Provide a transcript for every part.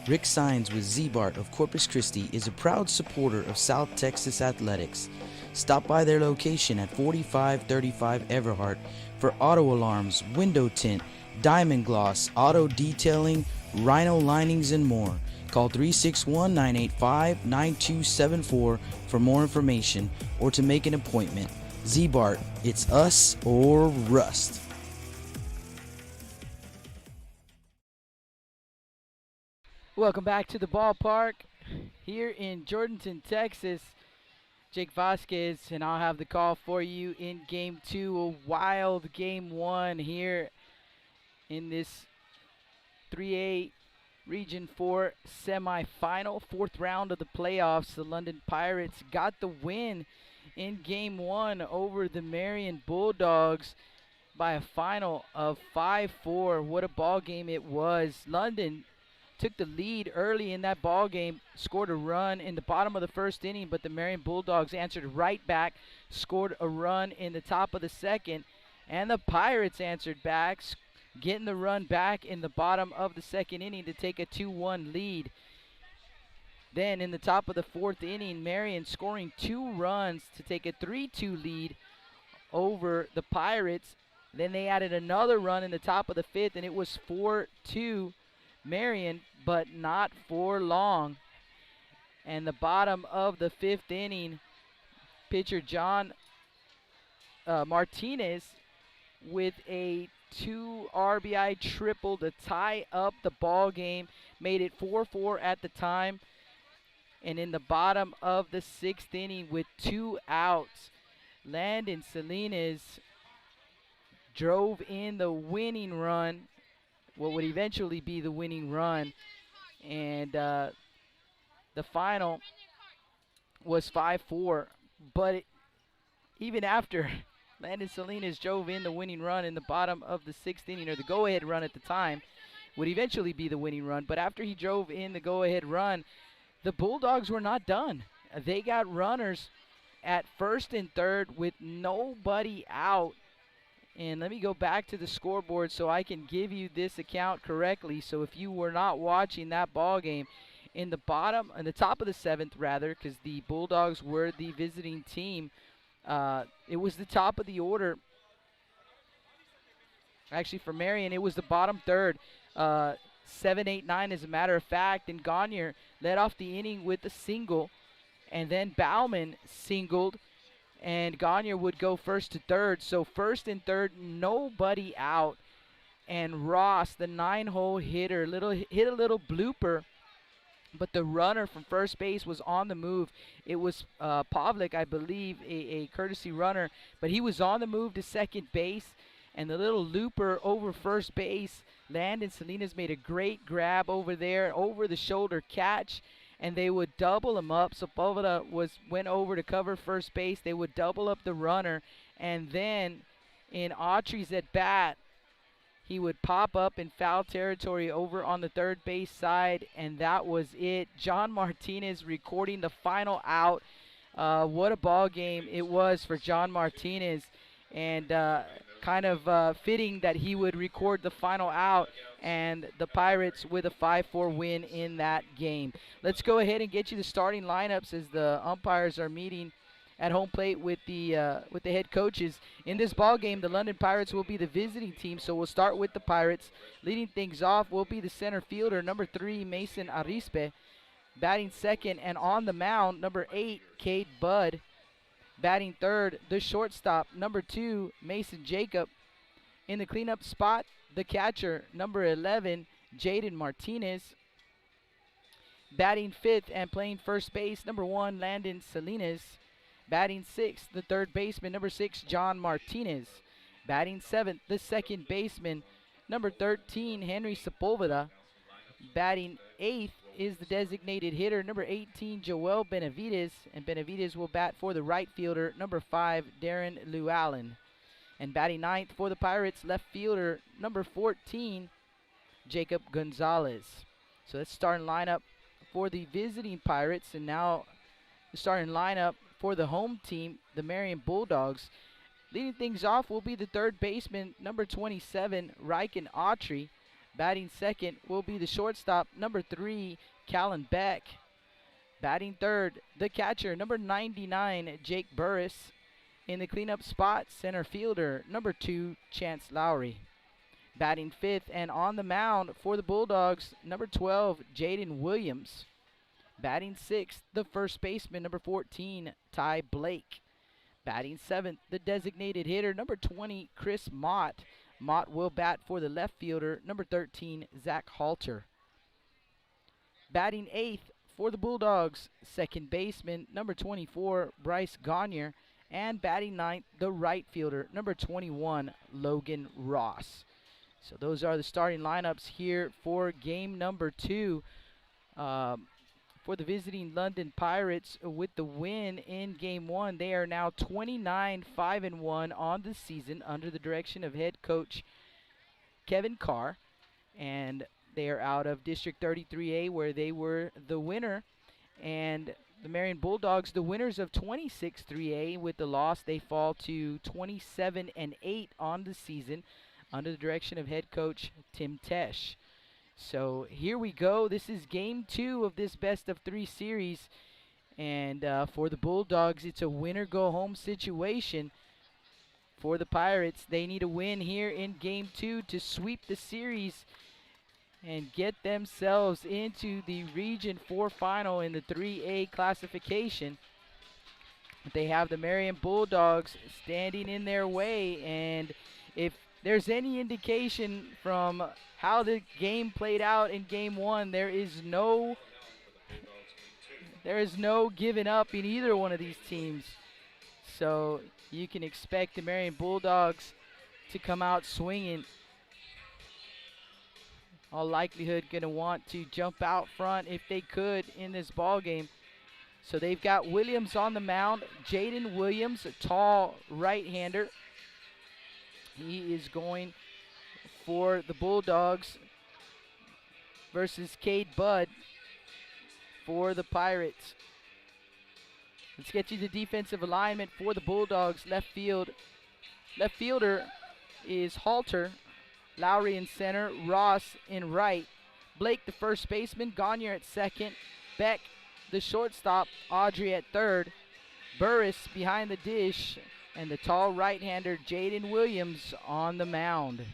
Rick Sines with Z-Bart of Corpus Christi is a proud supporter of South Texas athletics. Stop by their location at 4535 Everhart for auto alarms, window tint, diamond gloss, auto detailing, rhino linings, and more. Call 361-985-9274 for more information or to make an appointment. Z-Bart, it's us or rust. Welcome back to the ballpark here in Jordanton, Texas. Jake Vasquez, and I'll have the call for you in Game 2, a wild Game 1 here in this 3A Region 4 semifinal, fourth round of the playoffs. The London Pirates got the win in Game 1 over the Marion Bulldogs by a final of 5-4. What a ball game it was. London took the lead early in that ball game, scored a run in the bottom of the first inning, but the Marion Bulldogs answered right back, scored a run in the top of the second, and the Pirates answered back, getting the run back in the bottom of the second inning to take a 2-1 lead. Then in the top of the fourth inning, Marion scoring 2 runs to take a 3-2 lead over the Pirates. Then they added another run in the top of the fifth, and it was 4-2 Marion, but not for long. And the bottom of the fifth inning, pitcher John Martinez with a 2 RBI triple to tie up the ball game, made it 4-4 at the time. And in the bottom of the sixth inning with 2 outs, Landon Salinas drove in the winning run, what would eventually be the winning run, and the final was 5-4. But even after Landon Salinas drove in the winning run in the bottom of the sixth inning, or the go-ahead run at the time, would eventually be the winning run. But after he drove in the go-ahead run, the Bulldogs were not done. They got runners at first and third with nobody out. And let me go back to the scoreboard so I can give you this account correctly. So if you were not watching that ball game, in the top of the seventh rather, because the Bulldogs were the visiting team, it was the top of the order. Actually, for Marion, it was the bottom third. 7, 8, 9 as a matter of fact, and Gagne led off the inning with a single, and then Bauman singled, and Gagne would go first to third. So first and third, nobody out. And Ross, the 9-hole hitter, hit a little blooper, but the runner from first base was on the move. It was Pavlik, I believe, a courtesy runner, but he was on the move to second base, and the little looper over first base, Landon Salinas made a great grab over there, over the shoulder catch, and they would double him up. So Poveda went over to cover first base. They would double up the runner, and then in Autry's at bat, he would pop up in foul territory over on the third base side, and that was it. John Martinez recording the final out. What a ball game it was for John Martinez, and kind of fitting that he would record the final out, and the Pirates with a 5-4 win in that game. Let's go ahead and get you the starting lineups as the umpires are meeting at home plate with the head coaches. In this ball game, the London Pirates will be the visiting team, so we'll start with the Pirates. Leading things off will be the center fielder, number 3, Mason Arispe. Batting second and on the mound, number 8, Cade Budd. Batting third, the shortstop, number 2, Mason Jacob. In the cleanup spot, the catcher, number 11, Jaden Martinez. Batting fifth and playing first base, number 1, Landon Salinas. Batting sixth, the third baseman, number 6, John Martinez. Batting seventh, the second baseman, number 13, Henry Sepulveda. Batting eighth is the designated hitter, number 18, Joel Benavides, and Benavides will bat for the right fielder, number 5, Darren Llewellyn. And batting ninth for the Pirates, left fielder, number 14, Jacob Gonzalez. So that's starting lineup for the visiting Pirates, and now the starting lineup for the home team, the Marion Bulldogs. Leading things off will be the third baseman, number 27, Riken Autry. Batting second will be the shortstop, number 3, Callan Beck. Batting third, the catcher, number 99, Jake Burris. In the cleanup spot, center fielder, number 2, Chance Lowry. Batting fifth and on the mound for the Bulldogs, number 12, Jaden Williams. Batting sixth, the first baseman, number 14, Ty Blake. Batting seventh, the designated hitter, number 20, Chris Mott. Mott will bat for the left fielder, number 13, Zach Halter. Batting eighth for the Bulldogs, second baseman, number 24, Bryce Gagne. And batting ninth, the right fielder, number 21, Logan Ross. So those are the starting lineups here for game number 2. For the visiting London Pirates with the win in game 1. They are now 29-5-1 on the season under the direction of head coach Kevin Carr. And they are out of District 33A where they were the winner. And the Marion Bulldogs, the winners of 26-3A. With the loss, they fall to 27-8 on the season under the direction of head coach Tim Tesh. So here we go. This is game 2 of this best of 3 series. And for the Bulldogs, it's a winner-go-home situation. For the Pirates, they need a win here in game 2 to sweep the series and get themselves into the Region 4 final in the 3A classification. They have the Marion Bulldogs standing in their way, and if there's any indication from how the game played out in game 1, there is no giving up in either one of these teams. So you can expect the Marion Bulldogs to come out swinging. All likelihood going to want to jump out front if they could in this ball game. So they've got Williams on the mound. Jaden Williams, a tall right-hander. He is going for the Bulldogs versus Cade Budd for the Pirates. Let's get you the defensive alignment for the Bulldogs. Left fielder is Halter. Lowry in center, Ross in right. Blake, the first baseman, Gagne at second. Beck, the shortstop, Audrey at third. Burris behind the dish, and the tall right-hander Jaden Williams on the mound.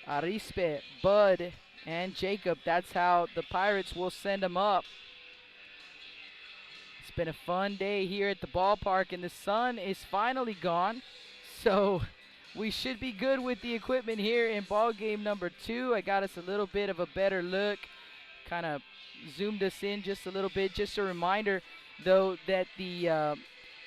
Arispe, Bud, and Jacob. That's how the Pirates will send them up. It's been a fun day here at the ballpark, and the sun is finally gone. So we should be good with the equipment here in ball game number 2. I got us a little bit of a better look. Kind of zoomed us in just a little bit. Just a reminder, though, that the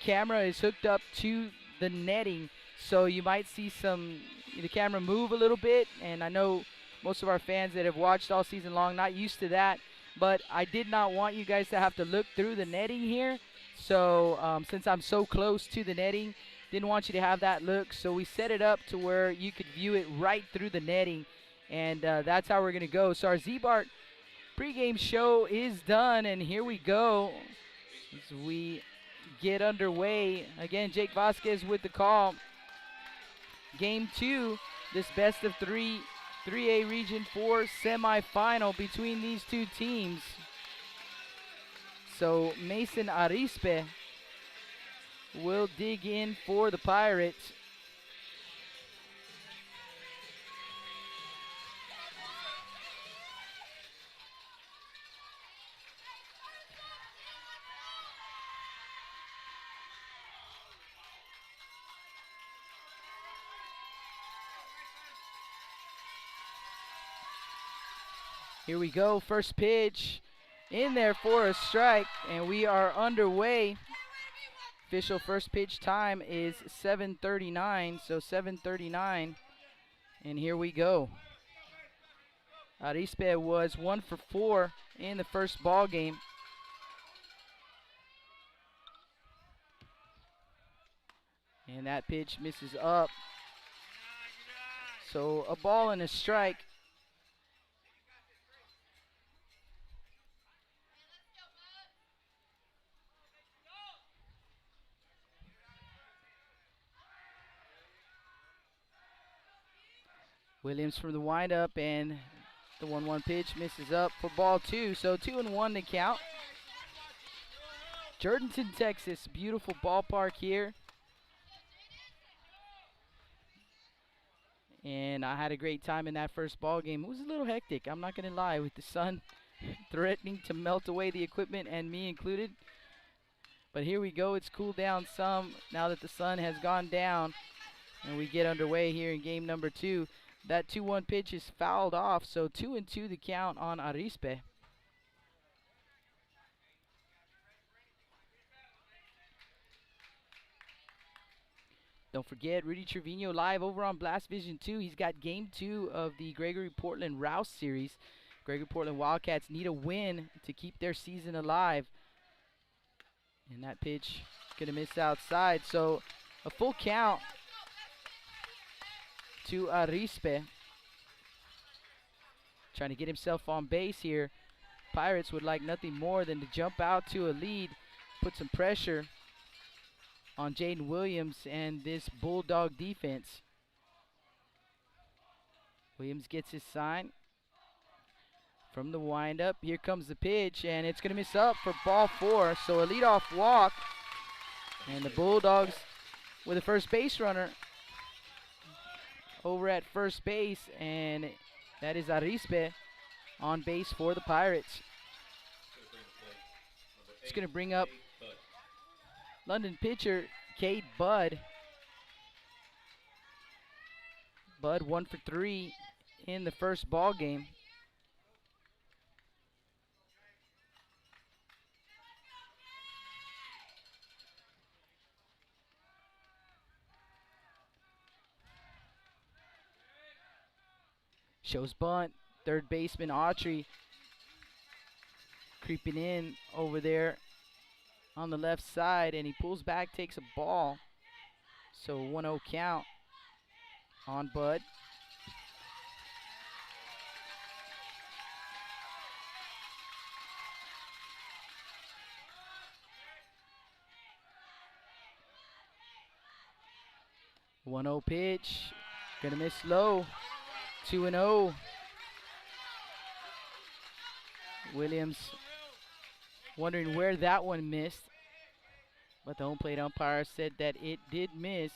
camera is hooked up to the netting. So you might see the camera move a little bit. And I know most of our fans that have watched all season long not used to that. But I did not want you guys to have to look through the netting here. So since I'm so close to the netting, didn't want you to have that look, so we set it up to where you could view it right through the netting, and that's how we're going to go. So our Z-Bart pregame show is done, and here we go as we get underway. Again, Jake Vasquez with the call. Game 2, this best of 3 3A Region 4 semifinal between these two teams. So Mason Arispe will dig in for the Pirates. Here we go, first pitch in there for a strike, and we are underway. Official first pitch time is 7:39, so 7:39, and here we go. Arispe was 1 for 4 in the first ball game. And that pitch misses up. So a ball and a strike. Williams from the windup, and the 1-1 pitch misses up for ball 2. So 2-1 to count. Jourdanton, Texas, beautiful ballpark here. And I had a great time in that first ball game. It was a little hectic, I'm not going to lie, with the sun threatening to melt away the equipment, and me included. But here we go. It's cooled down some now that the sun has gone down, and we get underway here in game number 2. That 2-1 pitch is fouled off, so 2-2 the count on Arispe. Don't forget, Rudy Trevino live over on Blast Vision 2. He's got game 2 of the Gregory Portland Rouse series. Gregory Portland Wildcats need a win to keep their season alive. And that pitch is going to miss outside. So a full count to Arispe. Trying to get himself on base here. Pirates would like nothing more than to jump out to a lead, put some pressure on Jaden Williams and this Bulldog defense. Williams gets his sign from the windup. Here comes the pitch, and it's going to miss up for ball 4. So a leadoff walk, and the Bulldogs with a first base runner over at first base, and that is Arispe on base for the Pirates. It's going to bring up London pitcher Cade Budd. Budd 1 for 3 in the first ball game. Shows bunt. Third baseman Autry creeping in over there on the left side, and he pulls back, takes a ball. So 1-0 count on Bud. One-0 pitch, gonna miss low. 2-0. Williams wondering where that one missed, but the home plate umpire said that it did miss.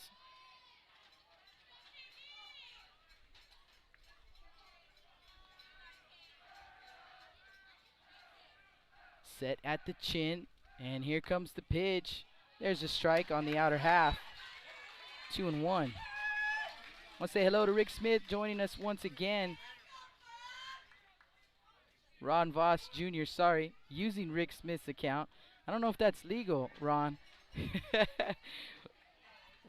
Set at the chin, and here comes the pitch. There's a strike on the outer half. 2-1. I want to say hello to Rick Smith joining us once again. Ron Voss Jr., sorry, using Rick Smith's account. I don't know if that's legal, Ron.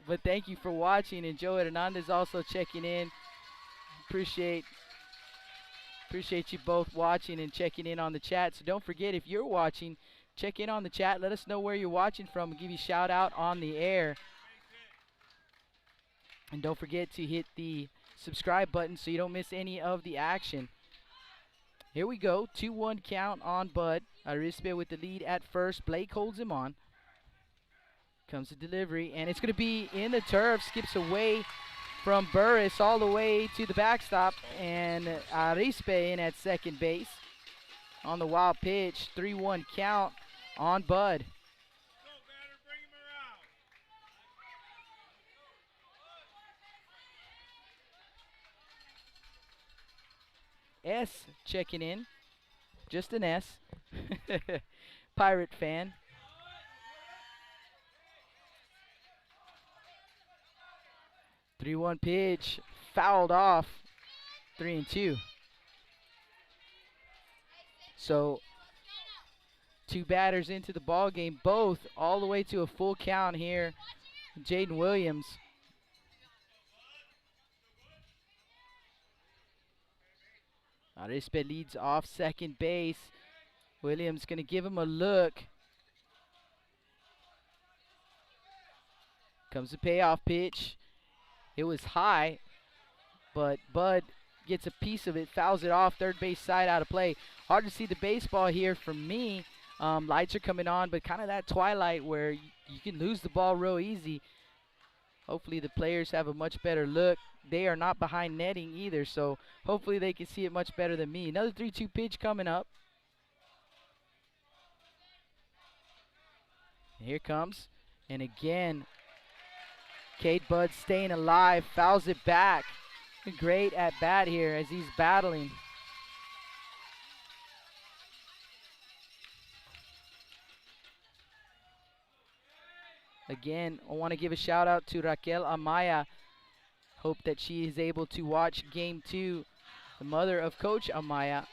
But thank you for watching, and Joe Hernandez also checking in. Appreciate you both watching and checking in on the chat. So don't forget, if you're watching, check in on the chat. Let us know where you're watching from and give you a shout out on the air. And don't forget to hit the subscribe button so you don't miss any of the action. Here we go, 2-1 count on Bud. Arispe with the lead at first. Blake holds him on. Comes the delivery, and it's going to be in the turf. Skips away from Burris all the way to the backstop, and Arispe in at second base on the wild pitch. 3-1 count on Bud. S checking in, just an S. Pirate fan. Three 3-1 pitch, fouled off. 3-2. So 2 batters into the ball game, both all the way to a full count here. Jaden Williams. Arispe leads off second base. Williams going to give him a look. Comes the payoff pitch. It was high, but Bud gets a piece of it, fouls it off, third base side out of play. Hard to see the baseball here from me. Lights are coming on, but kind of that twilight where you can lose the ball real easy. Hopefully the players have a much better look. They are not behind netting either, so hopefully they can see it much better than me. Another 3-2 pitch coming up. Here comes, and again, Cade Budd staying alive, fouls it back. Great at bat here as he's battling. Again, I want to give a shout out to Raquel Amaya. Hope that she is able to watch game 2, the mother of Coach Amaya.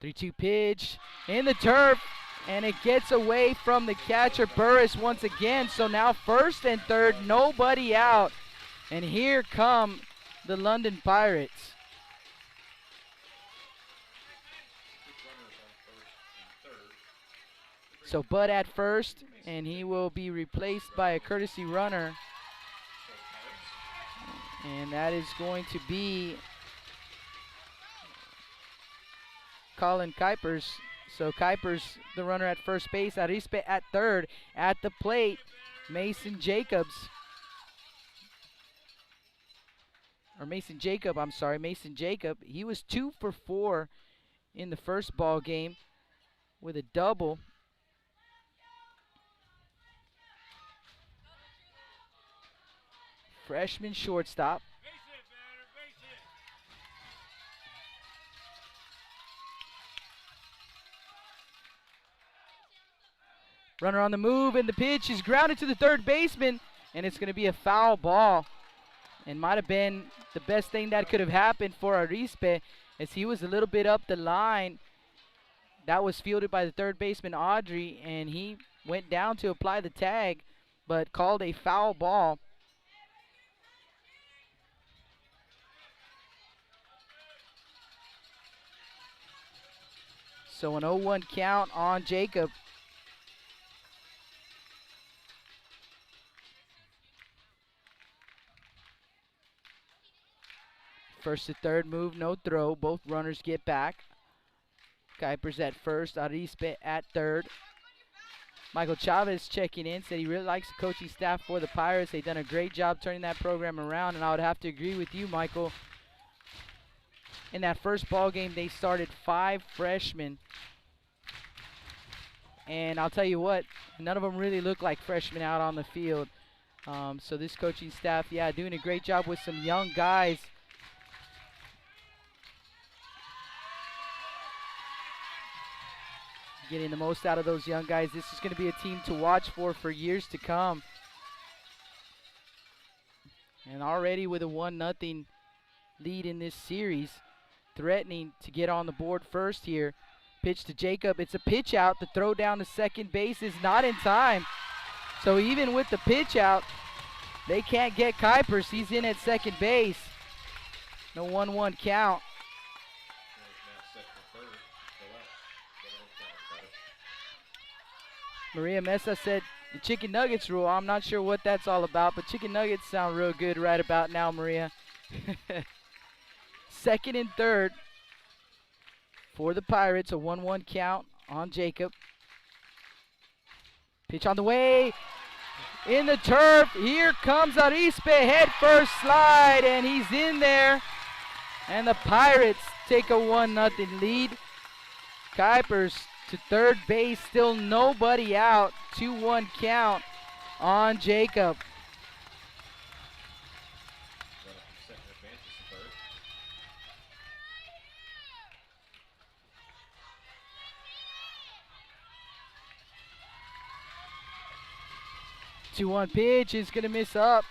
3-2 pitch in the turf, and it gets away from the catcher Burris once again. So now first and third, nobody out. And here come the London Pirates. So Bud at first, and he will be replaced by a courtesy runner. And that is going to be Colin Kuipers. So Kuipers, the runner at first base, Arispe at third. At the plate, Mason Jacob, Mason Jacob. He was 2 for 4 in the first ball game with a double. Freshman shortstop. Runner on the move, and the pitch is grounded to the third baseman, and it's going to be a foul ball. And might have been the best thing that could have happened for Arispe, as he was a little bit up the line. That was fielded by the third baseman, Audrey, and he went down to apply the tag, but called a foul ball. So an 0-1 count on Jacob. First to third move, no throw. Both runners get back. Kuipers at first, Arispe at third. Michael Chavez checking in, said he really likes the coaching staff for the Pirates. They've done a great job turning that program around, and I would have to agree with you, Michael. In that first ball game, they started 5 freshmen. And I'll tell you what, none of them really look like freshmen out on the field. So this coaching staff, yeah, doing a great job with some young guys. Getting the most out of those young guys. This is going to be a team to watch for years to come. And already with a 1-0 lead in this series, threatening to get on the board first here. Pitch to Jacob. It's a pitch out. The throw down to second base is not in time. So even with the pitch out, they can't get Kuipers. He's in at second base. No 1-1 count. Maria Mesa said the chicken nuggets rule. I'm not sure what that's all about, but chicken nuggets sound real good right about now, Maria. Second and third for the Pirates, a 1-1 count on Jacob. Pitch on the way, in the turf. Here comes Arispe, head first slide, and he's in there. And the Pirates take a 1-0 lead. Kuipers to third base, still nobody out. 2-1 count on Jacob. 2-1 pitch is going to miss up.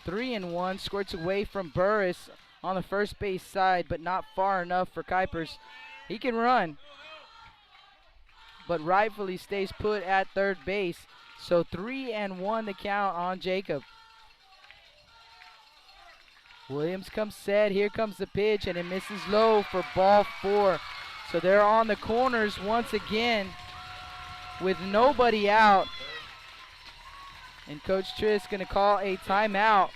3-1, squirts away from Burris on the first base side, but not far enough for Kuipers. He can run, but rightfully stays put at third base. So 3-1 the count on Jacob. Williams comes set. Here comes the pitch, and it misses low for ball 4. So they're on the corners once again with nobody out. And Coach Triss going to call a timeout.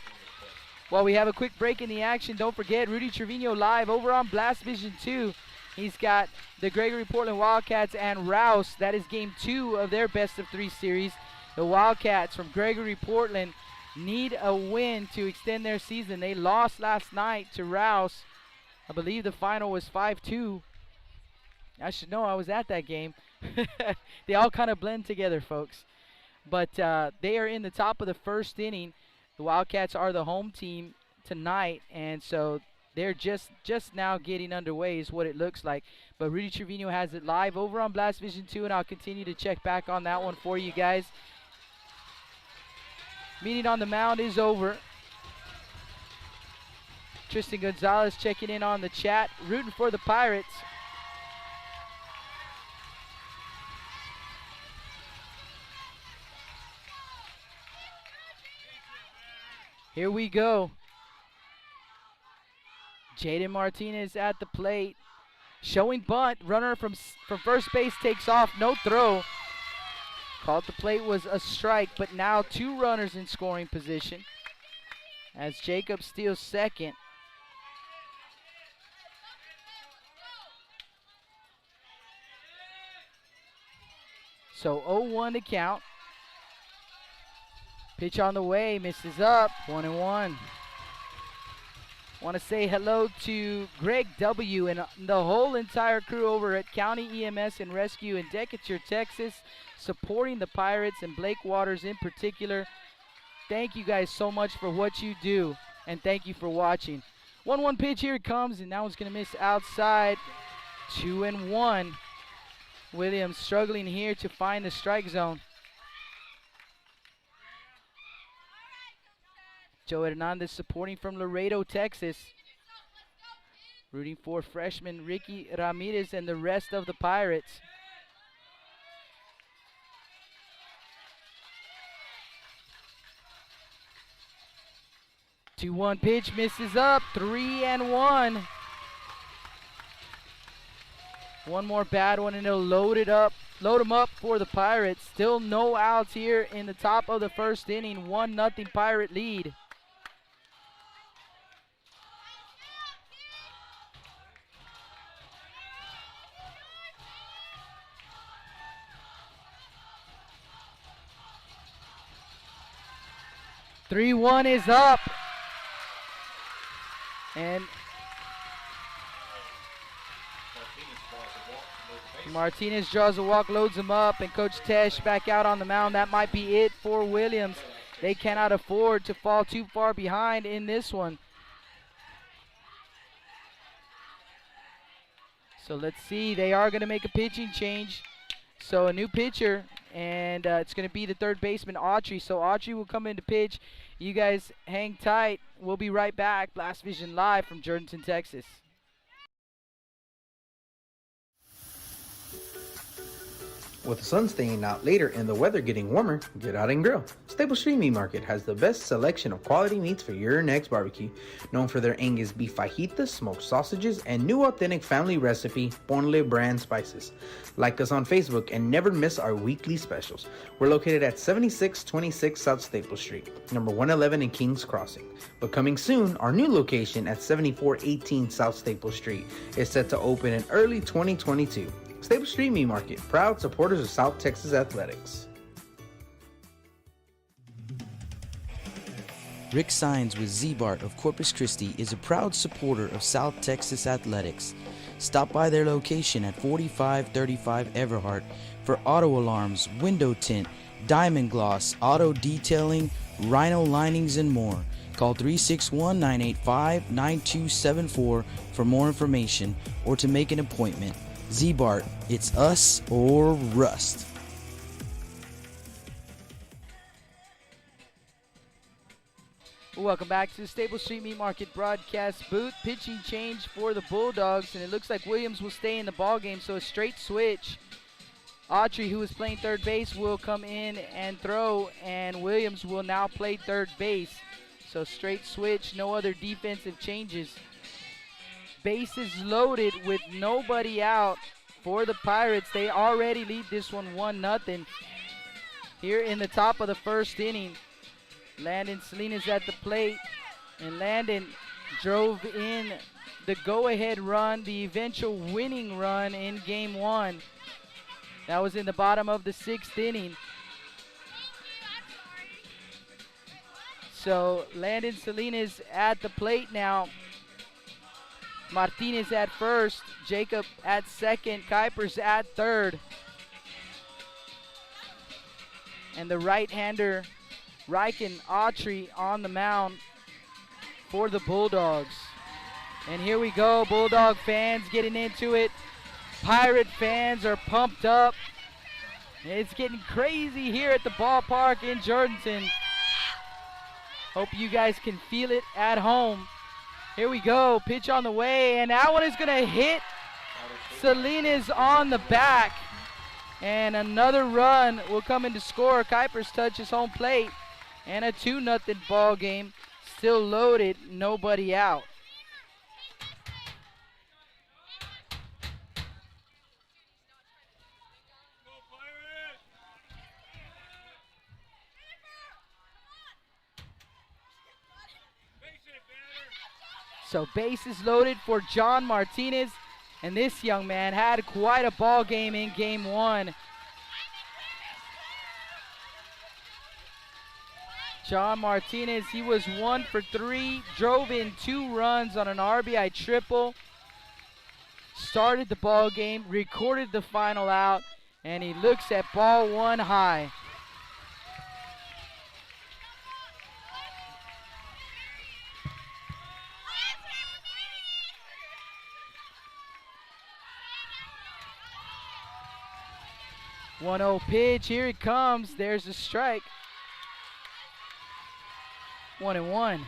While we have a quick break in the action, don't forget Rudy Trevino live over on Blast Vision 2. He's got the Gregory Portland Wildcats and Rouse. That is game 2 of their best-of-3 series. The Wildcats from Gregory Portland need a win to extend their season. They lost last night to Rouse. I believe the final was 5-2. I should know, I was at that game. They all kind of blend together, folks. But they are in the top of the first inning. The Wildcats are the home team tonight, and so they're just now getting underway is what it looks like. But Rudy Trevino has it live over on Blast Vision 2, and I'll continue to check back on that one for you guys. Meeting on the mound is over. Tristan Gonzalez checking in on the chat, rooting for the Pirates. Here we go. Jaden Martinez at the plate. Showing bunt. Runner from first base takes off. No throw. Called the plate was a strike, but now 2 runners in scoring position as Jacob steals second. So 0-1 to count. Pitch on the way, misses up, 1-1. Want to say hello to Greg W. and the whole entire crew over at County EMS and Rescue in Decatur, Texas, supporting the Pirates and Blake Waters in particular. Thank you guys so much for what you do, and thank you for watching. 1-1 pitch, here it comes, and that one's going to miss outside. 2-1. Williams struggling here to find the strike zone. Joe Hernandez supporting from Laredo, Texas. Rooting for freshman Ricky Ramirez and the rest of the Pirates. Two 1 pitch, misses up, 3-1. One more bad one and it'll load them up for the Pirates. Still no outs here in the top of the first inning. 1-0 Pirate lead. Three 1 is up. And Martinez draws a walk, loads him up, and Coach Tesh back out on the mound. That might be it for Williams. They cannot afford to fall too far behind in this one. So let's see. They are going to make a pitching change. So a new pitcher, and it's going to be the third baseman, Autry. So Autry will come in to pitch. You guys hang tight. We'll be right back. Blast Vision live from Jordanton, Texas. With the sun staying out later and the weather getting warmer, get out and grill. Stable Street Meat Market has the best selection of quality meats for your next barbecue. Known for their Angus beef fajitas, smoked sausages, and new authentic family recipe, Ponle brand spices. Like us on Facebook and never miss our weekly specials. We're located at 7626 South Staple Street, number 111 in Kings Crossing. But coming soon, our new location at 7418 South Staple Street is set to open in early 2022. Stable Street Meat Market, proud supporters of South Texas Athletics. Rick Sines with Z-Bart of Corpus Christi is a proud supporter of South Texas Athletics. Stop by their location at 4535 Everhart for auto alarms, window tint, diamond gloss, auto detailing, rhino linings, and more. Call 361-985-9274 for more information or to make an appointment. Z-Bart, it's us or rust. Welcome back to the Stable Street Meat Market broadcast booth. Pitching change for the Bulldogs, and it looks like Williams will stay in the ballgame, so a straight switch. Autry, who is playing third base, will come in and throw, and Williams will now play third base. So straight switch, no other defensive changes. Bases loaded with nobody out for the Pirates. They already lead this one 1-0 here in the top of the first inning. Landon Salinas at the plate, and Landon drove in the go-ahead run, the eventual winning run in game one. That was in the bottom of the 6th inning. So Landon Salinas at the plate now. Martinez at first, Jacob at second, Kuipers at third. And the right-hander, Riken Autry, on the mound for the Bulldogs. And here we go, Bulldog fans getting into it. Pirate fans are pumped up. It's getting crazy here at the ballpark in Jordanton. Hope you guys can feel it at home. Here we go, pitch on the way, and that one is gonna hit Salinas on the back. And another run will come in to score. Kuipers touches home plate, and a 2-0 ball game. Still loaded, nobody out. So bases loaded for John Martinez, and this young man had quite a ball game in game one. John Martinez, he was 1 for 3, drove in 2 runs on an RBI triple, started the ball game, recorded the final out, and he looks at ball one high. One-0 pitch, here it comes, there's a strike. 1-1.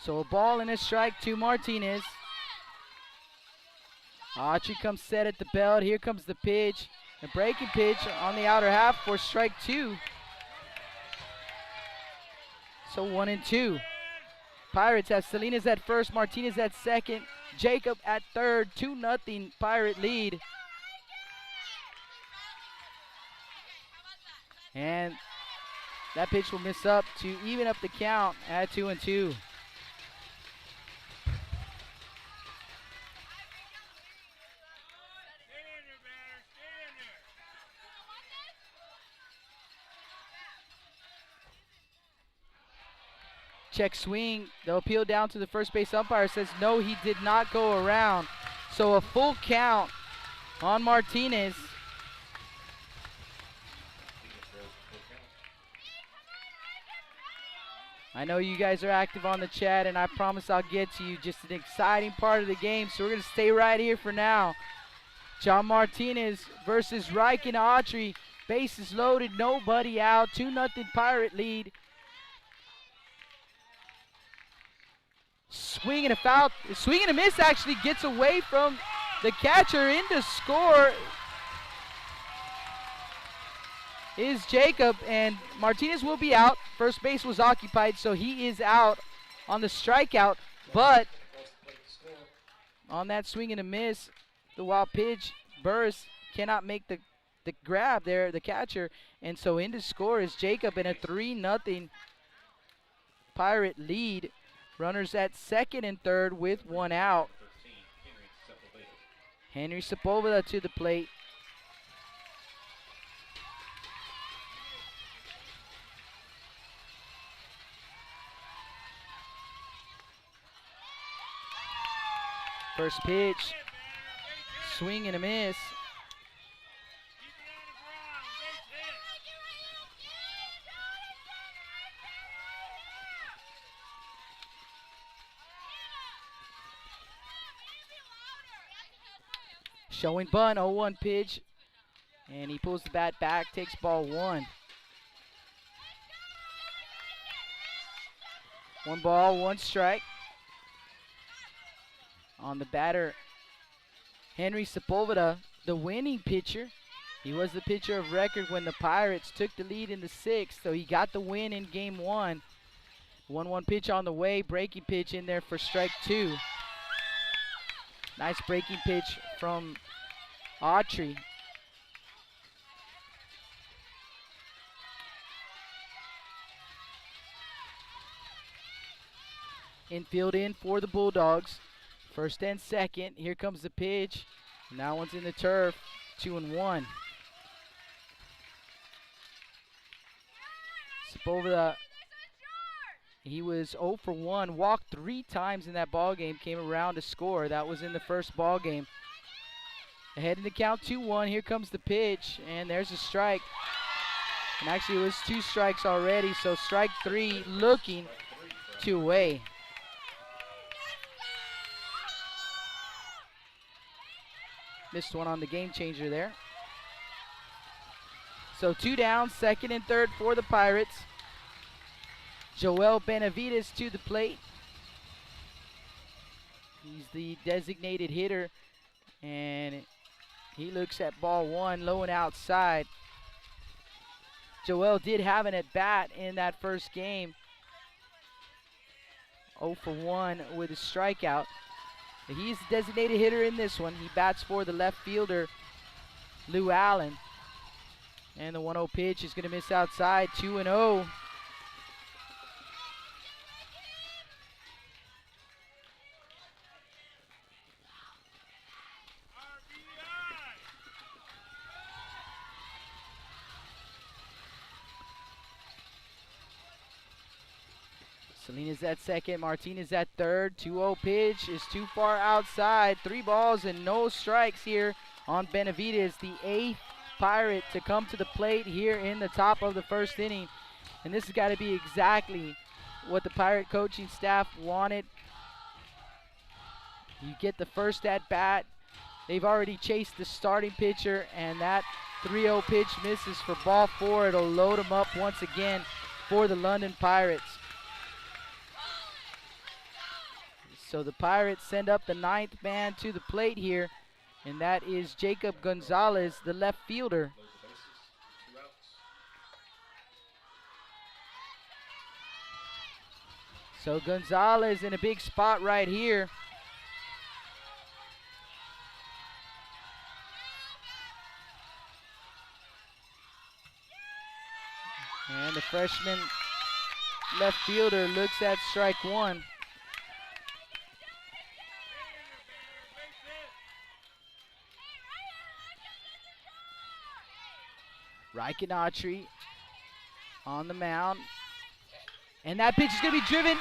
So a ball and a strike to Martinez. Autry comes set at the belt, here comes the pitch. A breaking pitch on the outer half for strike 2. So 1-2. Pirates have Salinas at first, Martinez at second, Jacob at third, 2-0 Pirate lead. And that pitch will miss up to even up the count at 2-2. Check swing, the appeal down to the first base umpire says no, he did not go around. So a full count on Martinez. I know you guys are active on the chat, and I promise I'll get to you. Just an exciting part of the game, so we're going to stay right here for now. John Martinez versus Riken Autry. Bases loaded, nobody out. 2-0 Pirate lead. Swing and a foul. Swing and a miss actually gets away from the catcher. In to score is Jacob, and Martinez will be out. First base was occupied, so he is out on the strikeout. But on that swing and a miss, the wild pitch, Burris cannot make the grab there, the catcher. And so in to score is Jacob in a 3-0 Pirate lead. Runners at second and third with 1 out. Henry Sepulveda to the plate. First pitch, swing and a miss. Showing bunt, 0-1 pitch, and he pulls the bat back, takes ball 1. 1 ball, 1 strike. On the batter, Henry Sepulveda, the winning pitcher. He was the pitcher of record when the Pirates took the lead in the 6th, so he got the win in game 1. 1-1 pitch on the way, breaking pitch in there for strike 2. Nice breaking pitch from Autry. Infield in for the Bulldogs. First and second. Here comes the pitch. And that one's in the turf. 2-1. Sepulveda, he was 0 for 1. Walked 3 times in that ball game. Came around to score. That was in the first ball game. Ahead in the count, 2-1. Here comes the pitch, and there's a strike. And actually, it was 2 strikes already, so strike 3 looking 2 away. Missed one on the game changer there. So 2 down, second and third for the Pirates. Joel Benavides to the plate. He's the designated hitter, and he looks at ball 1, low and outside. Joel did have an at-bat in that first game. 0 for 1 with a strikeout. But he's the designated hitter in this one. He bats for the left fielder, Lou Allen. And the 1-0 pitch is going to miss outside, 2-0. Salinas at second, Martinez at third. 2-0 pitch is too far outside. 3 balls and no strikes here on Benavides, the 8th Pirate to come to the plate here in the top of the first inning. And this has got to be exactly what the Pirate coaching staff wanted. You get the first at bat. They've already chased the starting pitcher, and that 3-0 pitch misses for ball 4. It'll load them up once again for the London Pirates. So the Pirates send up the 9th man to the plate here, and that is Jacob Gonzalez, the left fielder. So Gonzalez in a big spot right here. And the freshman left fielder looks at strike 1. Reichenatri on the mound. And that pitch is going to be driven.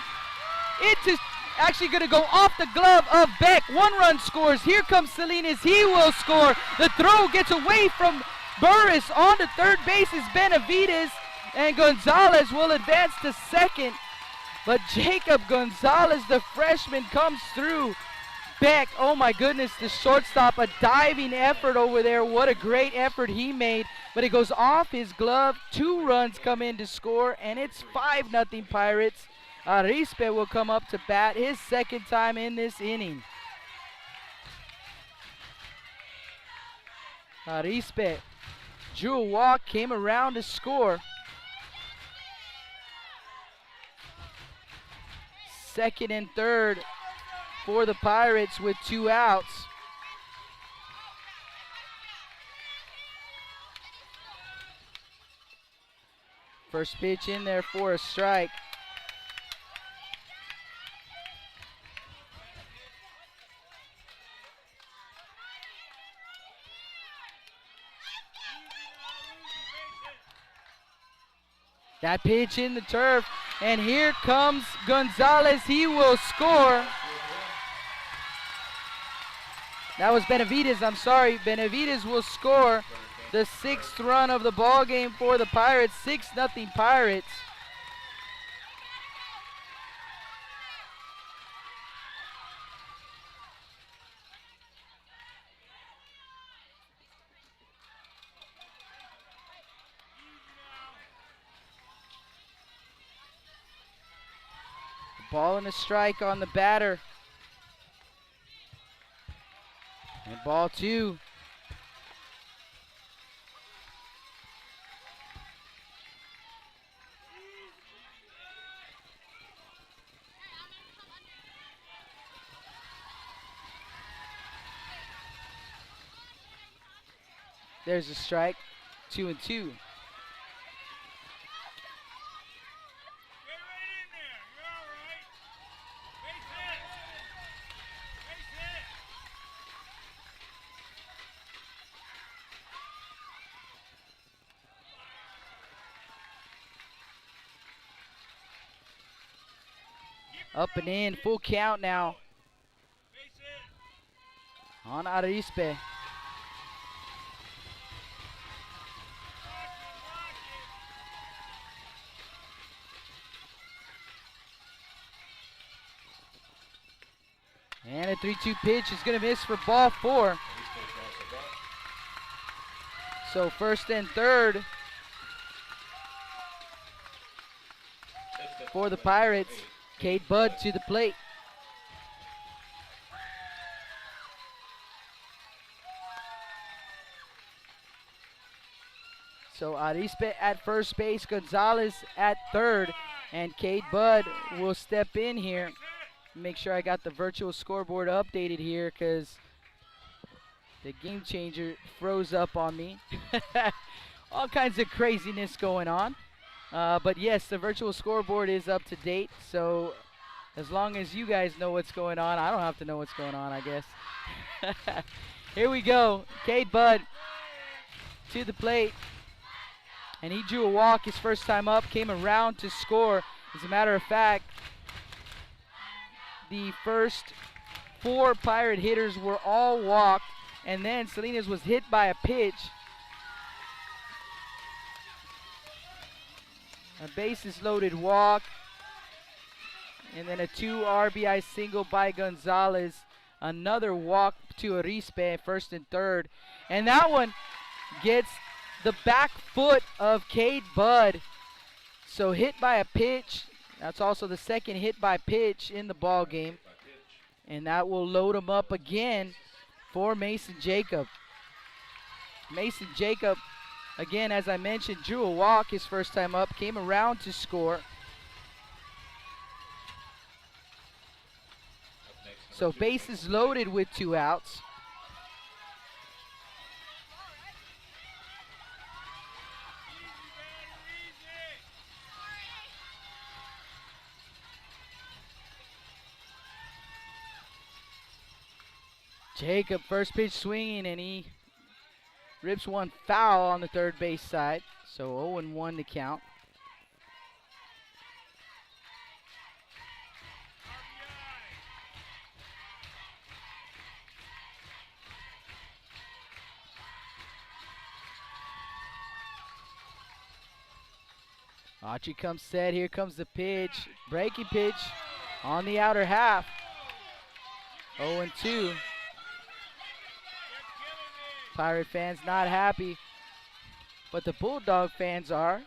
It's actually going to go off the glove of Beck. 1 run scores. Here comes Salinas. He will score. The throw gets away from Burris. On to third base is Benavides. And Gonzalez will advance to second. But Jacob Gonzalez, the freshman, comes through. Beck, oh my goodness, the shortstop, a diving effort over there. What a great effort he made. But it goes off his glove. 2 runs come in to score, and it's 5-0 Pirates. Arispe will come up to bat his second time in this inning. Arispe drew a walk, came around to score. Second and third for the Pirates with 2 outs. First pitch in there for a strike. That pitch in the turf, and here comes Gonzalez. He will score. That was Benavides, I'm sorry. Benavides will score the 6th run of the ball game for the Pirates. 6-0 Pirates. Ball and a strike on the batter. And ball 2. There's a strike. 2-2. Up and in, full count now on Arispe. And a 3-2 pitch is going to miss for ball 4. So first and third for the Pirates. Cade Budd to the plate. So Arispe at first base, Gonzalez at third, and Cade Budd will step in here. Make sure I got the virtual scoreboard updated here because the game changer froze up on me. All kinds of craziness going on. But yes, the virtual scoreboard is up to date, so as long as you guys know what's going on, I don't have to know what's going on, I guess. Here we go. Cade Budd to the plate. And he drew a walk his first time up, came around to score. As a matter of fact, the first 4 Pirate hitters were all walked, and then Salinas was hit by a pitch. A bases loaded walk, and then a 2 RBI single by Gonzalez. Another walk to Arispe, first and third. And that one gets the back foot of Cade Budd. So hit by a pitch. That's also the second hit by pitch in the ball game. And that will load him up again for Mason Jacob. Mason Jacob, again, as I mentioned, drew a walk his first time up, came around to score. So bases loaded with 2 outs. Jacob, first pitch swinging, and he rips one foul on the third base side. So 0-1 to count. Archie comes set. Here comes the pitch. Breaking pitch on the outer half. 0-2. Pirate fans not happy, but the Bulldog fans are.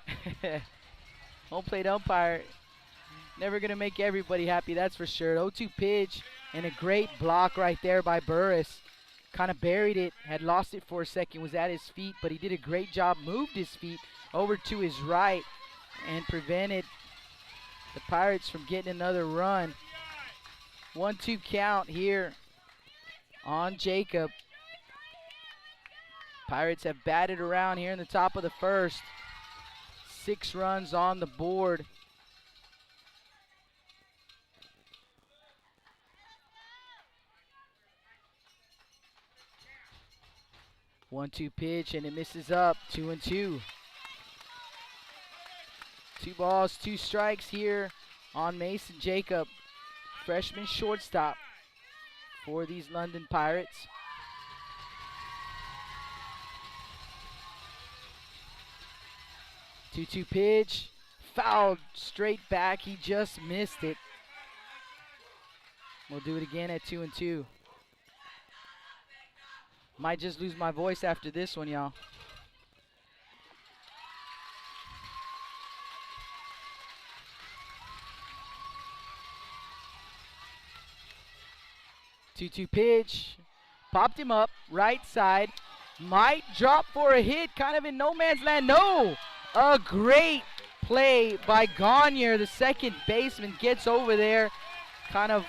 Home plate umpire never going to make everybody happy, that's for sure. 0-2 pitch and a great block right there by Burris. Kind of buried it, had lost it for a second, was at his feet, but he did a great job, moved his feet over to his right and prevented the Pirates from getting another run. 1-2 count here on Jacob. Pirates have batted around here in the top of the first. 6 runs on the board. One-two pitch and it misses up. 2-2. 2 balls, 2 strikes here on Mason Jacob, freshman shortstop for these London Pirates. 2-2 pitch, fouled straight back. He just missed it. We'll do it again at 2-2. Might just lose my voice after this one, y'all. Two pitch, popped him up, right side, might drop for a hit, kind of in no man's land. No, a great play by Gagne, the second baseman, gets over there, kind of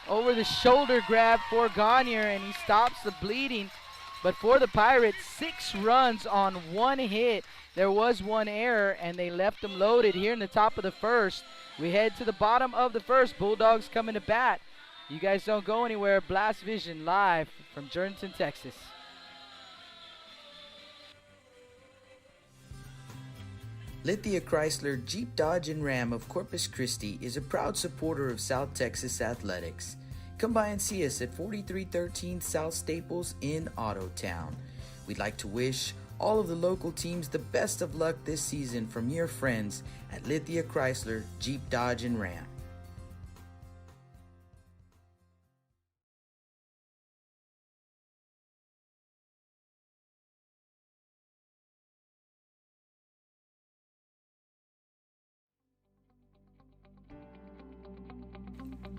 over the shoulder grab for Gagne, and he stops the bleeding. But for the Pirates, 6 runs on 1 hit. There was 1 error, and they left them loaded here in the top of the first. We head to the bottom of the first. Bulldogs coming to bat. You guys don't go anywhere. Blast Vision live from Jordanton, Texas. Lithia Chrysler Jeep Dodge and Ram of Corpus Christi is a proud supporter of South Texas athletics. Come by and see us at 4313 South Staples in Ottotown. We'd like to wish all of the local teams the best of luck this season from your friends at Lithia Chrysler Jeep Dodge and Ram.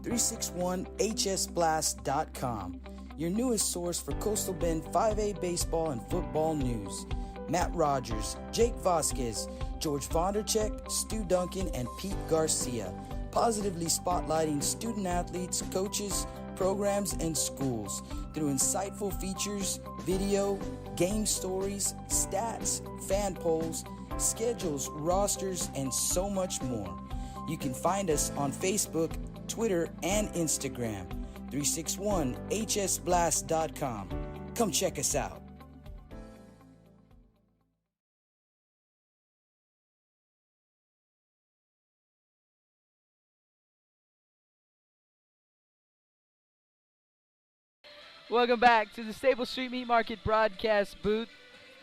.361hsblast.com, your newest source for Coastal Bend 5A baseball and football news. Matt Rogers, Jake Vasquez, George Vondercheck, Stu Duncan, and Pete Garcia, positively spotlighting student athletes, coaches, programs, and schools through insightful features, video, game stories, stats, fan polls, schedules, rosters, and so much more. You can find us on Facebook, Twitter, and Instagram. 361hsblast.com. Come check us out. Welcome back to the Staples Street Meat Market broadcast booth.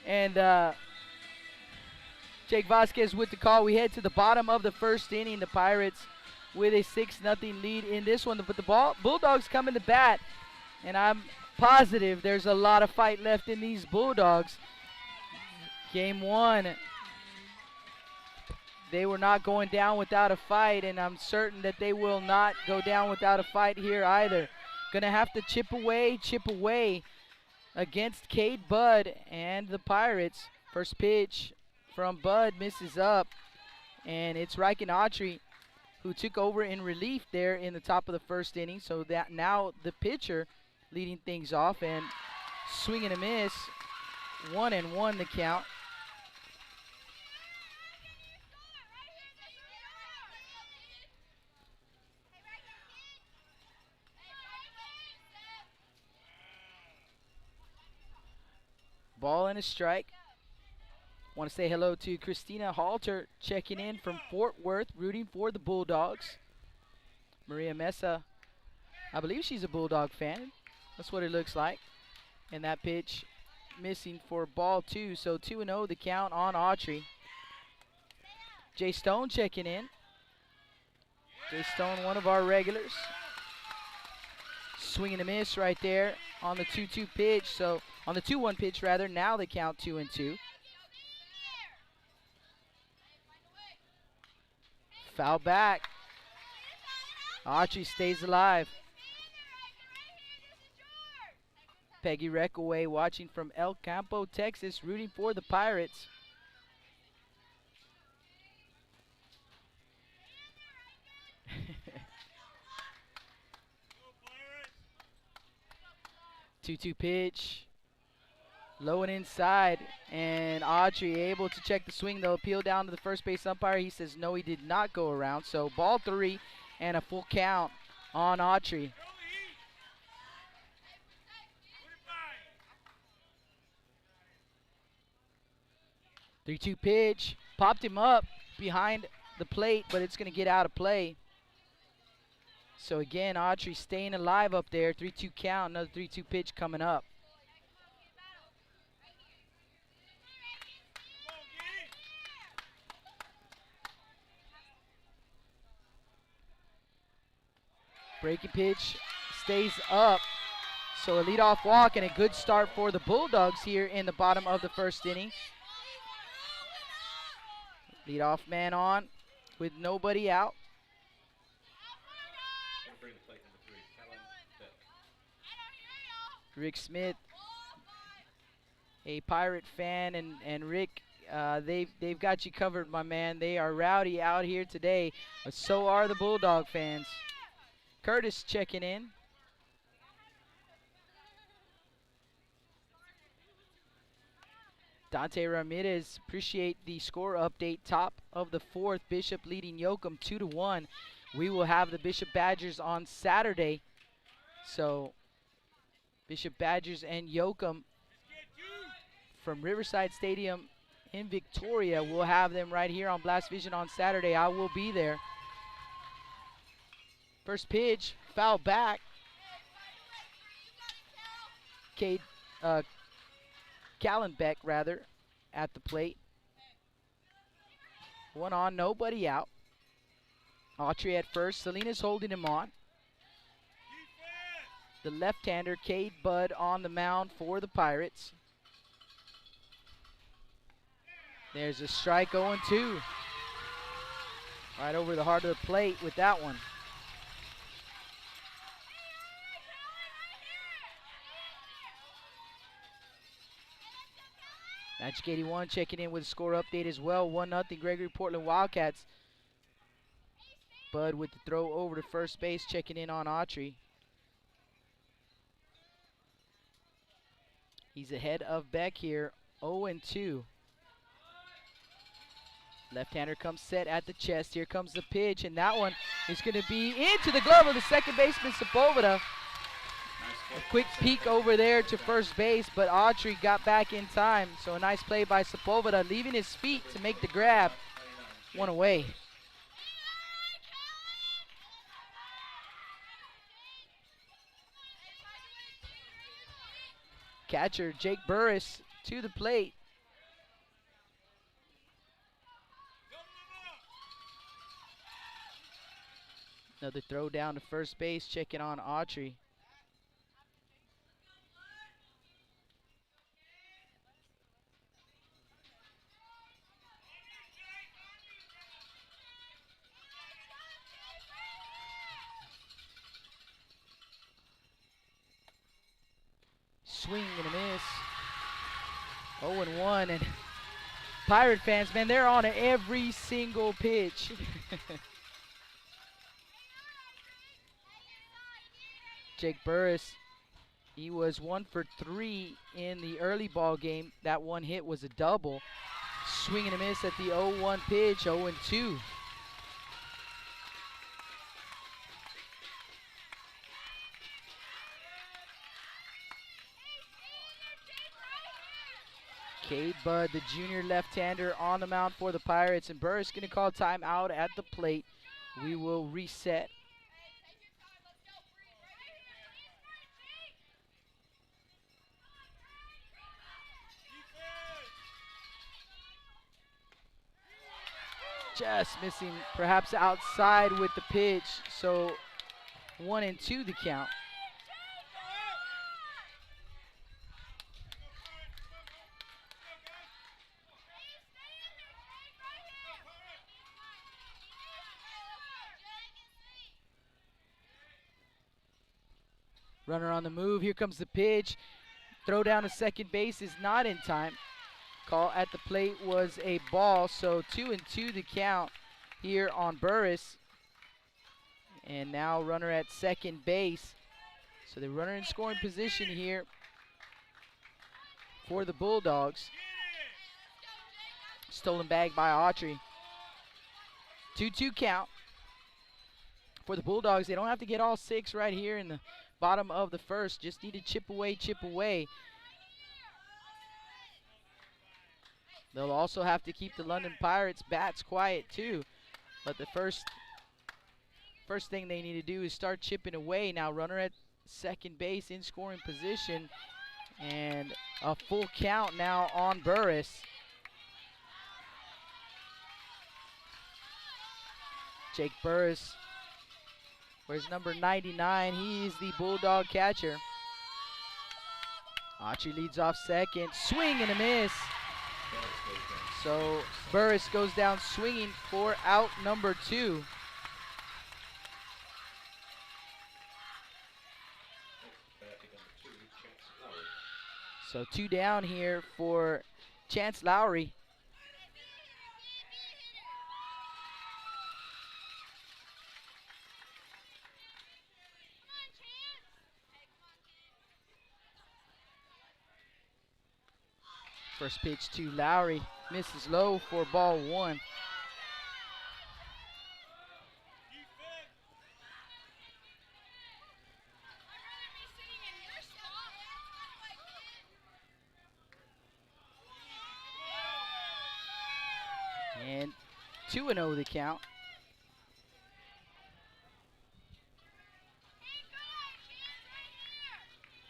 And Jake Vasquez with the call. We head to the bottom of the first inning. The Pirates with a 6-0 lead in this one. But the Bulldogs coming to bat. And I'm positive there's a lot of fight left in these Bulldogs. Game one, they were not going down without a fight. And I'm certain that they will not go down without a fight here either. Gonna have to chip away against Cade Budd and the Pirates. First pitch from Budd misses up, and it's Riken Autry who took over in relief there in the top of the first inning. So that now the pitcher leading things off, and swing and a miss, 1-1 the count. Ball and a strike. Want to say hello to Christina Halter checking in from Fort Worth, rooting for the Bulldogs. Maria Mesa, I believe she's a Bulldog fan. That's what it looks like. And that pitch missing for ball two. So 2-0 the count on Autry. Jay Stone checking in. Jay Stone, one of our regulars. Swing and a miss right there on the 2-2 pitch. So on the 2-1 pitch rather, now they count 2-2. Foul back. Autry stays alive. Peggy Reckaway watching from El Campo, Texas, rooting for the Pirates. Two-two pitch. Low and inside, and Autry able to check the swing. They'll appeal down to the first base umpire. He says no, he did not go around. So ball three and a full count on Autry. Three-two pitch, popped him up behind the plate, but it's going to get out of play. So again, Autry staying alive up there. 3-2 count, another 3-2 pitch coming up. Breaking pitch stays up. So a leadoff walk and a good start for the Bulldogs here in the bottom of the first inning. Leadoff man on with nobody out. Rick Smith, a Pirate fan, and Rick, they've got you covered, my man. They are rowdy out here today, but so are the Bulldog fans. Curtis checking in. Dante Ramirez, appreciate the score update. Top of the fourth, Bishop leading Yoakum 2-1. We will have the Bishop Badgers on Saturday. So Bishop Badgers and Yoakum from Riverside Stadium in Victoria. We'll have them right here on Blast Vision on Saturday. I will be there. First pitch, foul back. Cade Callenbeck, rather, at the plate. One on, nobody out. Autry at first. Salinas holding him on. The left-hander, Cade Budd, on the mound for the Pirates. There's a strike, 0-2. Right over the heart of the plate with that one. Magic 81 checking in with a score update as well. 1-0 Gregory Portland Wildcats. Budd with the throw over to first base, checking in on Autry. He's ahead of Beck here, 0-2. Left-hander comes set at the chest. Here comes the pitch, and that one is going to be into the glove of the second baseman, Sepulveda. A quick peek over there to first base, but Autry got back in time. So a nice play by Sepulveda, leaving his feet to make the grab. One away. Catcher Jake Burris to the plate. Another throw down to first base, checking on Autry. Swing and a miss. 0-1, and Pirate fans, man, they're on every single pitch. Jake Burris, he was 1 for 3 in the early ball game. That one hit was a double. Swing and a miss at the 0-1 pitch, 0-2. Cade Budd, the junior left-hander, on the mound for the Pirates, and Burris going to call timeout at the plate. We will reset. Just missing, perhaps outside with the pitch, so 1-2 the count. Runner on the move. Here comes the pitch. Throw down to second base is not in time. Call at the plate was a ball, so 2-2 the count here on Burris. And now runner at second base. So the runner in scoring position here for the Bulldogs. Stolen bag by Autry. 2-2 count for the Bulldogs. They don't have to get all 6 right here in the bottom of the first. Just need to chip away, chip away. They'll also have to keep the London Pirates bats quiet too. But the first thing they need to do is start chipping away. Now runner at second base in scoring position. And a full count now on Burris. Jake Burris, where's number 99? He is the Bulldog catcher. Autry leads off second. Swing and a miss. So Burris goes down swinging for out number 2. So 2 down here for Chance Lowry. First pitch to Lowry, misses low for ball 1. And 2-0 the count.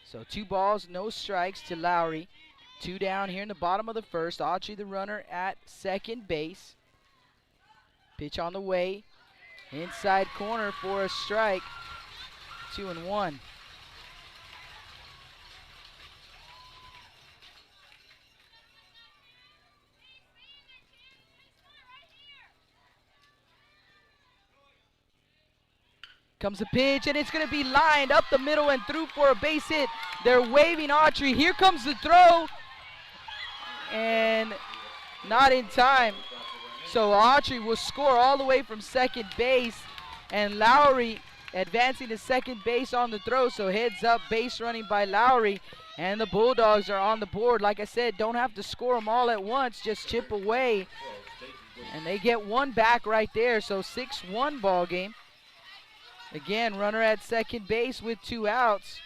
So 2 balls, no strikes to Lowry. 2 down here in the bottom of the first. Autry, the runner, at second base. Pitch on the way. Inside corner for a strike. 2-1. Comes a pitch, and it's going to be lined up the middle and through for a base hit. They're waving Autry. Here comes the throw. And not in time. So Autry will score all the way from second base. And Lowry advancing to second base on the throw. So heads up, base running by Lowry. And the Bulldogs are on the board. Like I said, don't have to score them all at once. Just chip away. And they get 1 back right there. So 6-1 ball game. Again, runner at second base with 2 outs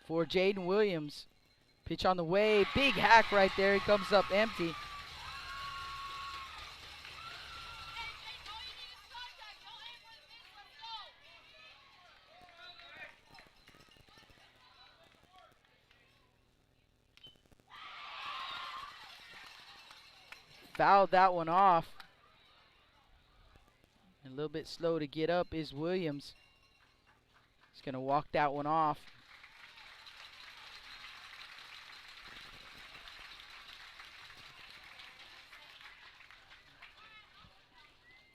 for Jaden Williams. Pitch on the way, big hack right there. He comes up empty. Fouled that one off. A little bit slow to get up is Williams. He's going to walk that one off.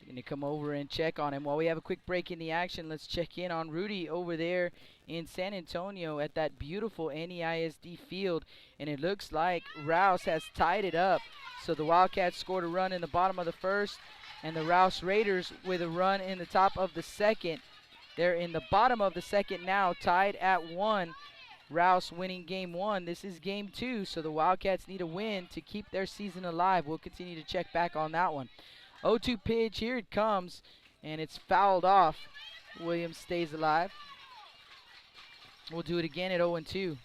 Going to come over and check on him. While we have a quick break in the action, let's check in on Rudy over there in San Antonio at that beautiful NEISD field. And it looks like Rouse has tied it up. So the Wildcats scored a run in the bottom of the first, and the Rouse Raiders with a run in the top of the second. They're in the bottom of the second now, tied at 1. Rouse winning game 1. This is game 2, so the Wildcats need a win to keep their season alive. We'll continue to check back on that one. 0-2 pitch, here it comes, and it's fouled off. Williams stays alive. We'll do it again at 0-2.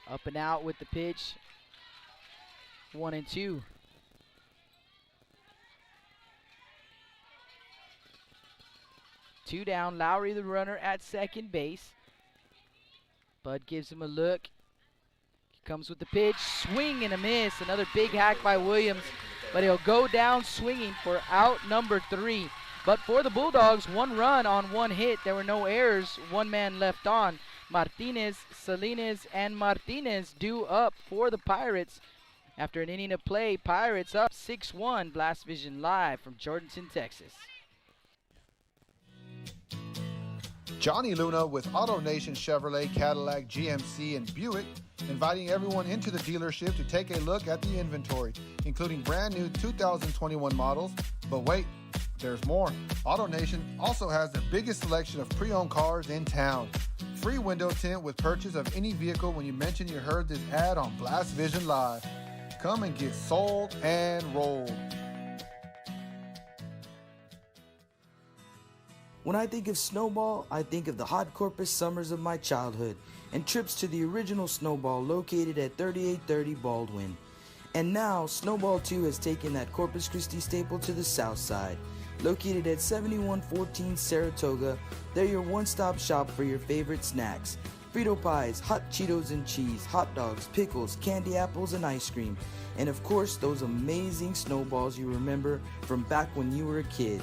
Up and out with the pitch. 1-2. Two down. Lowry, the runner, at second base. Bud gives him a look. He comes with the pitch. Swing and a miss. Another big hack by Williams. But he'll go down swinging for out number 3. But for the Bulldogs, 1 run on 1 hit. There were no errors. 1 man left on. Martinez, Salinas, and Martinez due up for the Pirates. After an inning of play, Pirates up 6-1. Blast Vision live from Jordanton, Texas. Johnny Luna with Auto Nation Chevrolet, Cadillac, GMC, and Buick, inviting everyone into the dealership to take a look at the inventory, including brand new 2021 models. But wait, there's more. Auto Nation also has the biggest selection of pre-owned cars in town. Free window tint with purchase of any vehicle when you mention you heard this ad on Blast Vision Live. Come and get sold and rolled. When I think of Snowball, I think of the hot Corpus summers of my childhood and trips to the original Snowball located at 3830 Baldwin. And now, Snowball 2 has taken that Corpus Christi staple to the south side. Located at 7114 Saratoga, they're your one-stop shop for your favorite snacks. Frito pies, hot Cheetos and cheese, hot dogs, pickles, candy apples, and ice cream. And of course, those amazing snowballs you remember from back when you were a kid.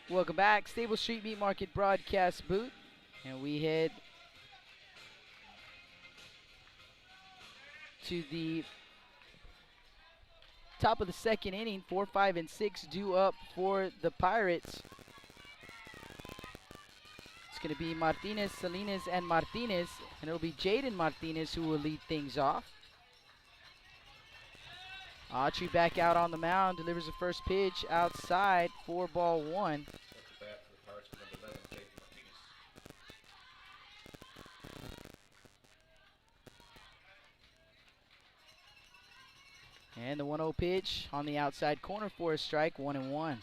Welcome back. Stable Street Meat Market broadcast booth. And we head to the top of the second inning. 4, 5, and 6 due up for the Pirates. It's going to be Martinez, Salinas, and Martinez. And it'll be Jaden Martinez who will lead things off. Autry back out on the mound, delivers the first pitch outside for ball one. And the 1-0 pitch on the outside corner for a strike, 1-1.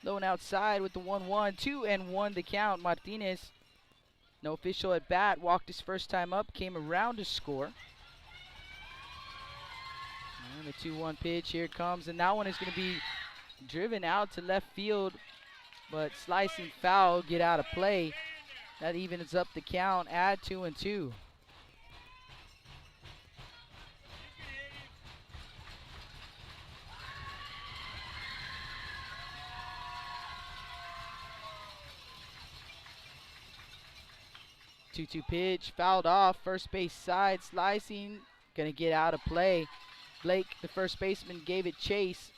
Low and outside with the 1-1, 2-1 the count. Martinez, no official at bat, walked his first time up, came around to score. And the 2-1 pitch, here it comes, and that one is going to be driven out to left field, but slicing foul, get out of play. That evens up the count at 2-2. Two-two pitch, fouled off, first base side, slicing, gonna get out of play. Blake, the first baseman, gave it chase.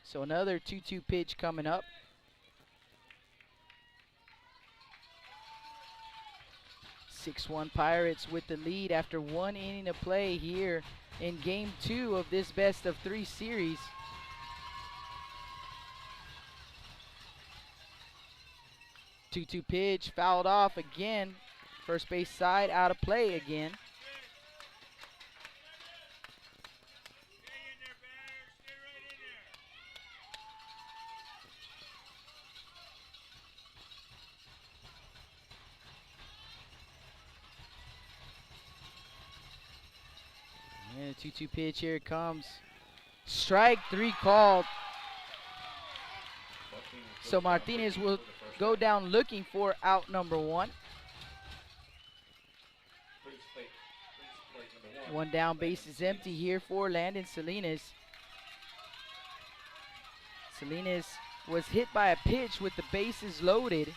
So another 2-2 pitch coming up. (6-1) Pirates with the lead after 1 inning of play here in game 2 of this best of 3 series. (2-2 pitch, fouled off again. First base side, out of play again. And a 2-2 pitch, here it comes. Strike 3 called. So Martinez will go down looking for out number 1. 1 down, base is empty here for Landon Salinas. Salinas was hit by a pitch with the bases loaded.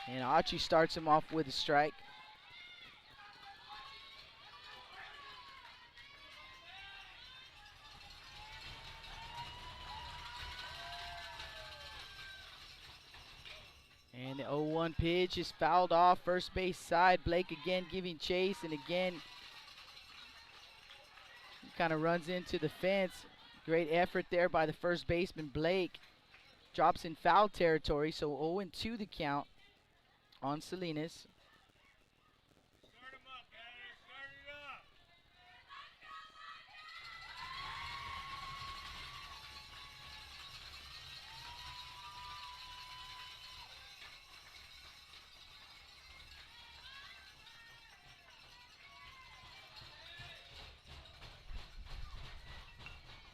And Autry starts him off with a strike. And the 0-1 pitch is fouled off, first base side. Blake again giving chase, and again kind of runs into the fence. Great effort there by the first baseman, Blake. Drops in foul territory, so 0-2 the count on Salinas. Start him up, guys. Start it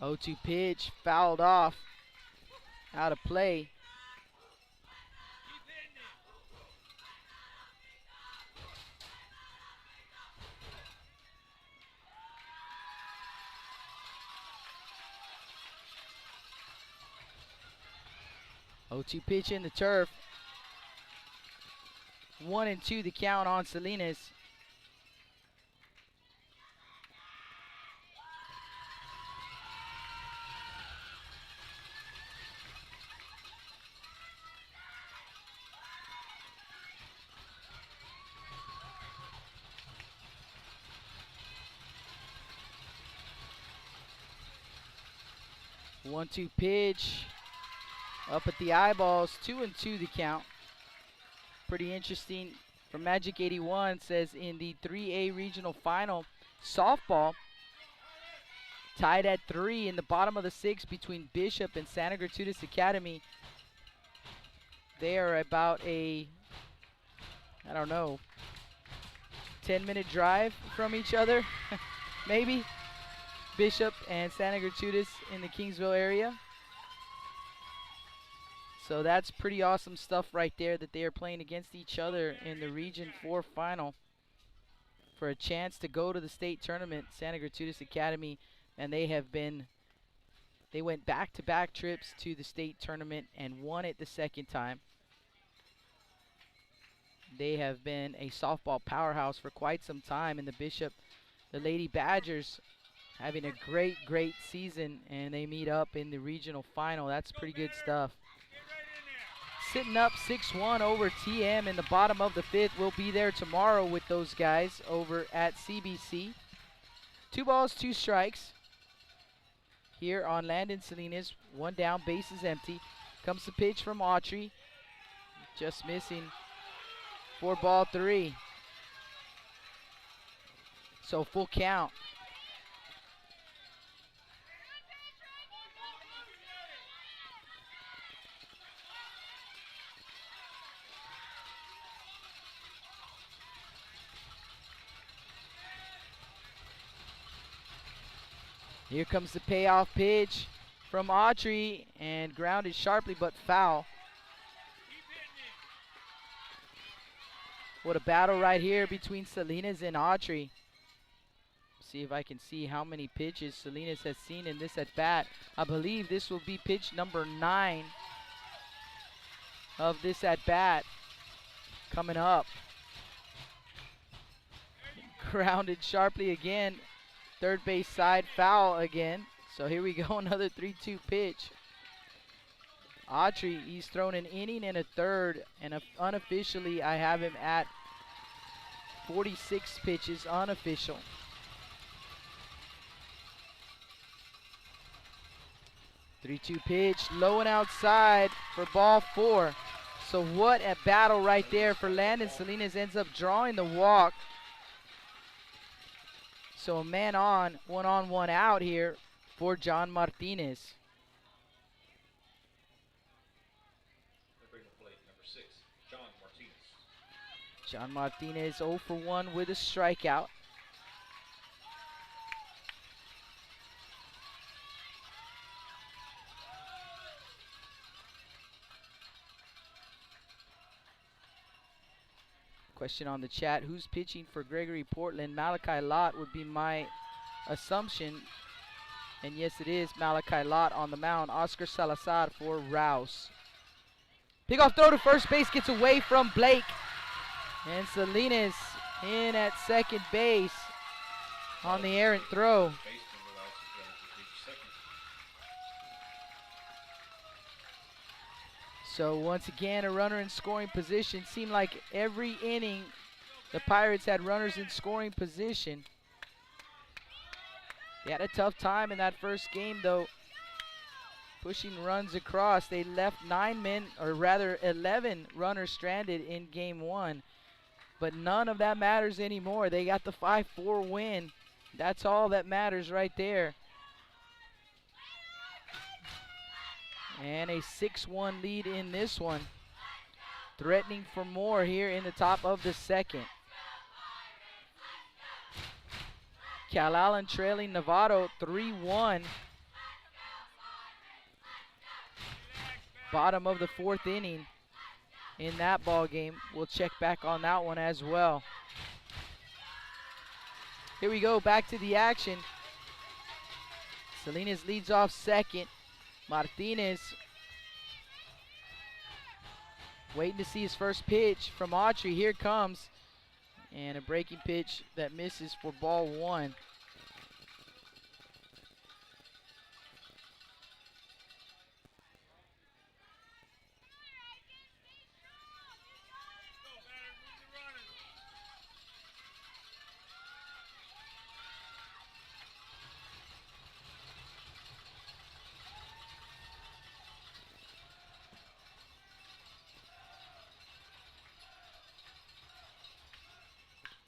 up. 0-2 pitch, fouled off, out of play. Keep hitting it. 0-2 pitch in the turf. 1-2 the count on Salinas. One-two pitch, up at the eyeballs, 2-2 the count. Pretty interesting from Magic 81, says in the 3A regional final, softball tied at 3 in the bottom of the 6th between Bishop and Santa Gertrudis Academy. They are about a, I don't know, 10-minute drive from each other, maybe. Bishop and Santa Gertrudis in the Kingsville area. So that's pretty awesome stuff right there, that they are playing against each other in the Region 4 final for a chance to go to the state tournament. Santa Gertrudis Academy, and they have been They went back-to-back trips to the state tournament and won it the second time. They have been a softball powerhouse for quite some time, and the Lady Badgers, having a great season, and they meet up in the regional final. That's pretty good stuff. Sitting up 6-1 over TM in the bottom of the 5th. We'll be there tomorrow with those guys over at CBC. 2 balls, 2 strikes. Here on Landon Salinas, 1 down, base is empty. Comes the pitch from Autry. Just missing for ball 3. So full count. Here comes the payoff pitch from Autry, and grounded sharply but foul. What a battle right here between Salinas and Autry. See if I can see how many pitches Salinas has seen in this at bat. I believe this will be pitch number 9 of this at bat coming up. Grounded sharply again. Third base side, foul again. So here we go, another 3-2 pitch. Autry, he's thrown an inning and a third, and unofficially I have him at 46 pitches, unofficial. Three-two pitch, low and outside for ball 4. So what a battle right there for Landon. Salinas ends up drawing the walk. So a man on, one out here for John Martinez. John Martinez 0 for 1 with a strikeout. Question on the chat, who's pitching for Gregory Portland? Malachi Lott would be my assumption. And yes, it is Malachi Lott on the mound. Oscar Salazar for Rouse. Pick-off throw to first base, gets away from Blake. And Salinas in at second base on the errant throw. So once again, a runner in scoring position. Seemed like every inning the Pirates had runners in scoring position. They had a tough time in that first game though, pushing runs across. They left 11 runners stranded in game 1. But none of that matters anymore. They got the 5-4 win. That's all that matters right there. And a 6-1 lead in this one. Threatening for more here in the top of the 2nd. Cal Allen trailing Novato 3-1. Bottom of the 4th inning in that ball game. We'll check back on that one as well. Here we go, back to the action. Salinas leads off second. Martinez waiting to see his first pitch from Autry. Here it comes. And a breaking pitch that misses for ball 1.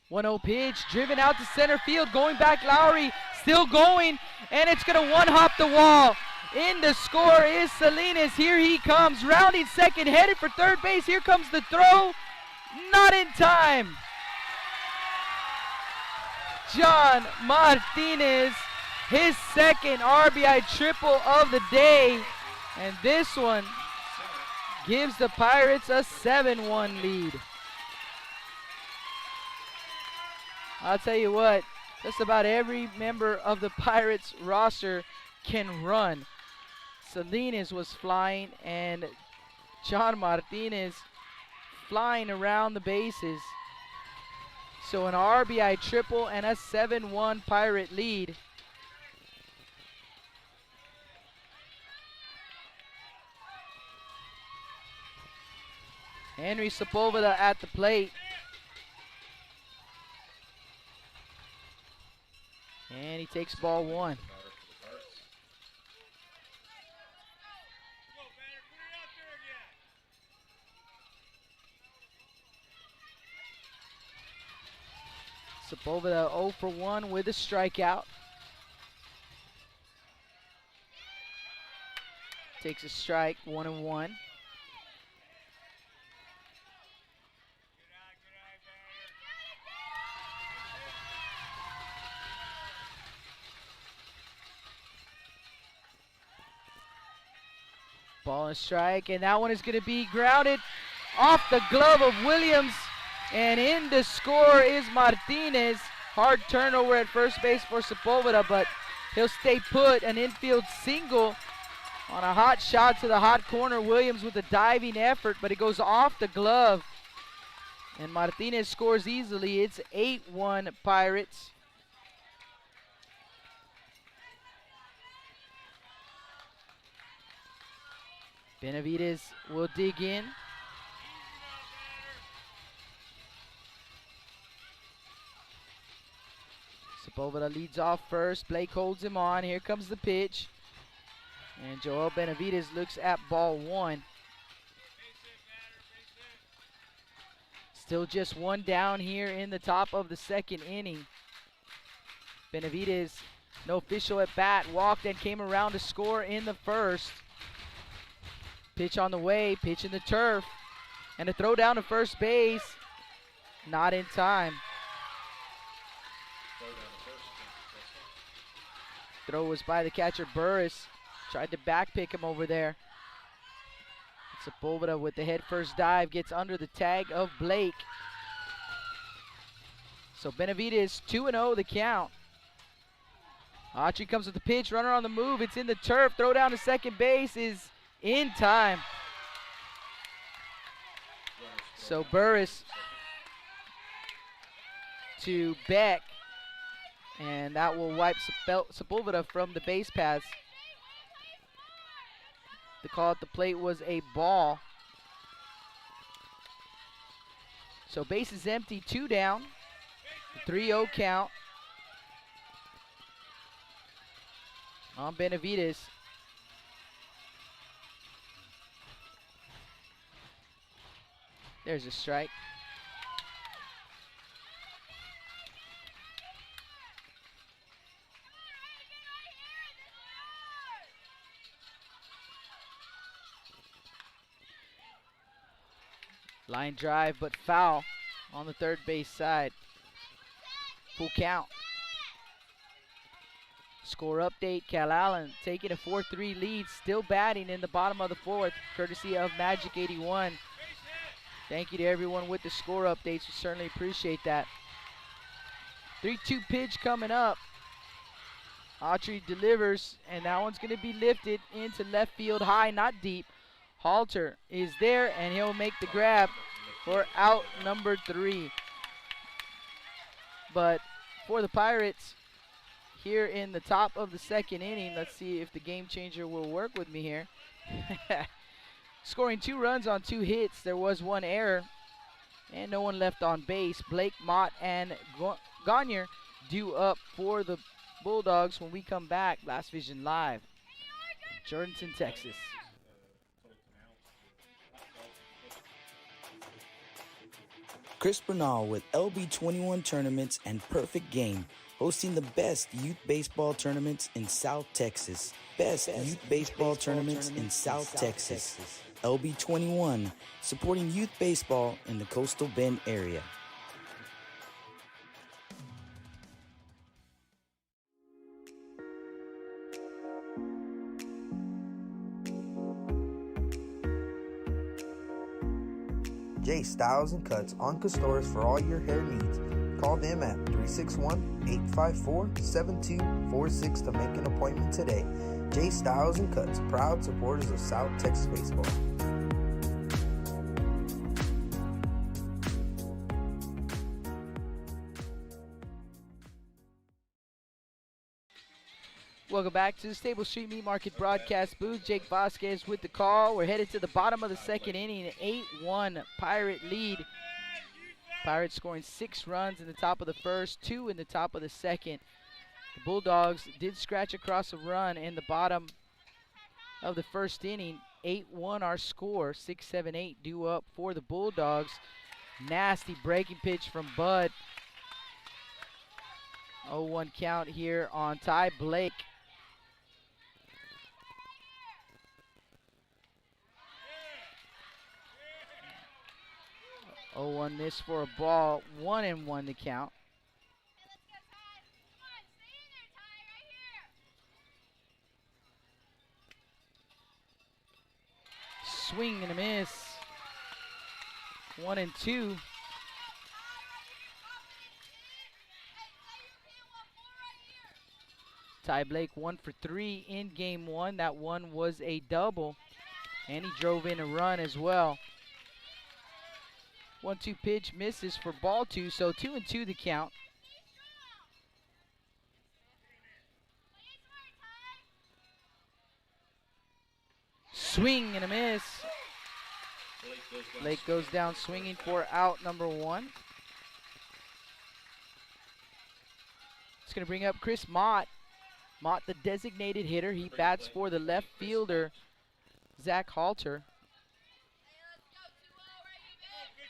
One-oh pitch, driven out to center field, going back Lowry, still going, and it's gonna one-hop the wall. In to score is Salinas. Here he comes, rounding second, headed for third base. Here comes the throw, not in time. John Martinez, his second RBI triple of the day, and this one gives the Pirates a 7-1 lead. I'll tell you what, just about every member of the Pirates roster can run. Salinas was flying, and John Martinez flying around the bases. So an RBI triple and a 7-1 Pirate lead. Henry Sepulveda at the plate. And he takes ball one. Sepulveda 0 for 1 with a strikeout. Takes a strike, 1-1. Ball and strike, and that one is going to be grounded off the glove of Williams. And in to score is Martinez. Hard turnover at first base for Sepulveda, but he'll stay put. An infield single on a hot shot to the hot corner. Williams with a diving effort, but it goes off the glove. And Martinez scores easily. It's 8-1 Pirates. Benavides will dig in. Sepulveda leads off first. Blake holds him on. Here comes the pitch. And Joel Benavides looks at ball one. Still just one down here in the top of the second inning. Benavides, no official at bat, walked and came around to score in the first. Pitch on the way, pitch in the turf, and a throw down to first base. Not in time. Throw was by the catcher Burris. Tried to back pick him over there. Sepulveda with the head first dive gets under the tag of Blake. So Benavides 2-0 the count. Autry comes with the pitch, runner on the move. It's in the turf. Throw down to second base is in time. So Burris to Beck, and that will wipe Sepulveda from the base paths. The call at the plate was a ball. So base is empty, 2 down, 3-0 count on Benavides. There's a strike. Line drive, but foul on the third base side. Full count. Score update, Cal Allen taking a 4-3 lead, still batting in the bottom of the fourth, courtesy of Magic 81. Thank you to everyone with the score updates. We certainly appreciate that. 3-2 pitch coming up. Autry delivers, and that one's going to be lifted into left field high, not deep. Halter is there, and he'll make the grab for out number 3. But for the Pirates, here in the top of the second inning, let's see if the game changer will work with me here. Scoring 2 runs on 2 hits. There was 1 error, and no one left on base. Blake, Mott, and Gagne due up for the Bulldogs when we come back. Last Vision Live, Jordanton, Texas. Chris Bernal with LB21 Tournaments and Perfect Game, hosting the best youth baseball tournaments in South Texas. Best youth baseball tournaments in South Texas. LB21, supporting youth baseball in the Coastal Bend area. J Styles and Cuts on Castores for all your hair needs. Call them at 361-854-7246 to make an appointment today. Jay Styles and Cuts, proud supporters of South Texas baseball. Welcome back to the Stable Street Meat Market broadcast booth. Jake Vasquez with the call. We're headed to the bottom of the second inning, an 8-1 Pirate lead. Pirates scoring 6 runs in the top of the first, 2 in the top of the second. The Bulldogs did scratch across a run in the bottom of the first inning. 8-1 our score, 6-7-8 due up for the Bulldogs. Nasty breaking pitch from Bud. 0-1 count here on Ty Blake. Oh, 1 miss for a ball, 1-1 to count. Swing and a miss. 1-2. Ty Blake 1 for 3 in game 1. That one was a double, and he drove in a run as well. 1-2 pitch misses for ball 2, so 2-2 the count. Swing and a miss. Blake goes down swinging for out number 1. It's going to bring up Chris Mott. Mott, the designated hitter. He bats for the left fielder, Zach Halter.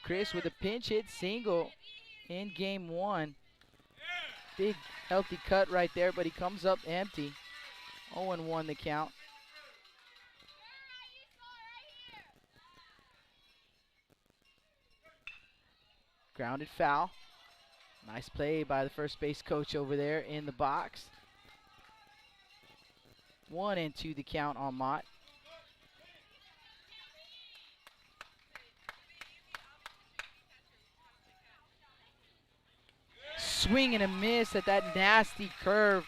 Chris with a pinch hit single in game 1. Big healthy cut right there, but he comes up empty. 0-1 the count. Grounded foul. Nice play by the first base coach over there in the box. 1-2 the count on Mott. Swing and a miss at that nasty curve.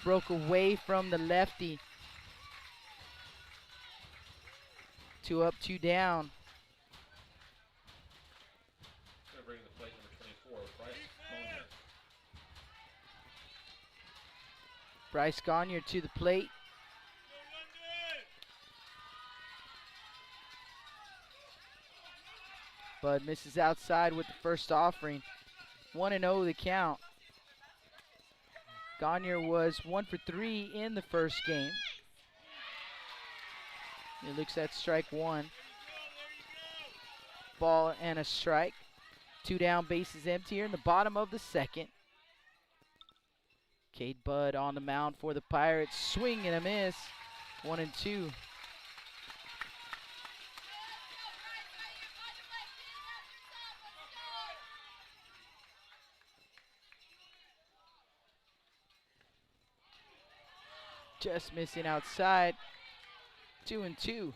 Broke away from the lefty. 2 up, 2 down. Bring the plate number 24, Bryce Gagne to the plate. Bud misses outside with the first offering. 1-0 the count. Gagne was 1 for 3 in the first game. He looks at strike 1. Ball and a strike. 2 down, bases empty here in the bottom of the second. Cade Bud on the mound for the Pirates. Swing and a miss. 1-2. Just missing outside. 2-2.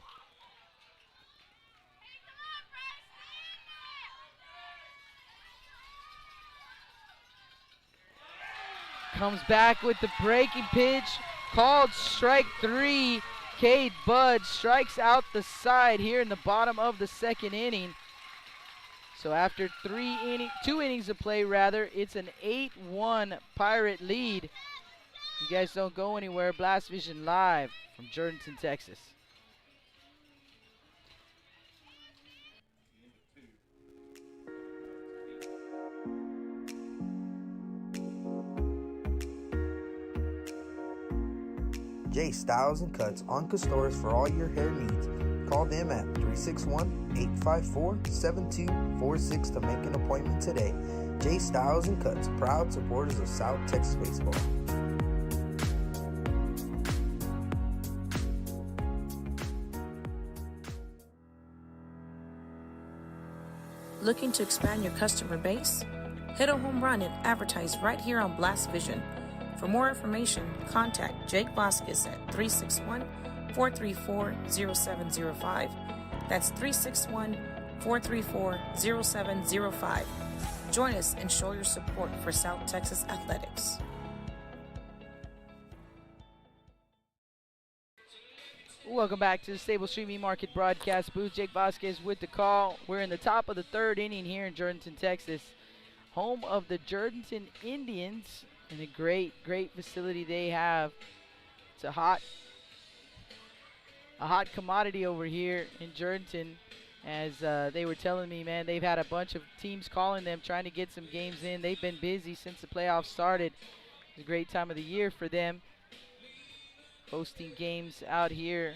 Comes back with the breaking pitch. Called strike 3. Cade Bud strikes out the side here in the bottom of the second inning. So after 2 innings of play, it's an 8-1 Pirate lead. You guys don't go anywhere. Blast Vision live from Jordanton, Texas. Jay Styles and Cuts on Castores for all your hair needs. Call them at 361-854-7246 to make an appointment today. Jay Styles and Cuts, proud supporters of South Texas baseball. Looking to expand your customer base? Hit a home run and advertise right here on Blast Vision. For more information, contact Jake Vasquez at 361-434-0705. That's 361-434-0705. Join us and show your support for South Texas athletics. Welcome back to the Stable Street Meat Market broadcast booth. Jake Vasquez with the call. We're in the top of the third inning here in Jourdanton, Texas, home of the Jourdanton Indians, and a great facility they have. It's a hot commodity over here in Jourdanton. As they were telling me, man, they've had a bunch of teams calling them, trying to get some games in. They've been busy since the playoffs started. It's a great time of the year for them, hosting games out here.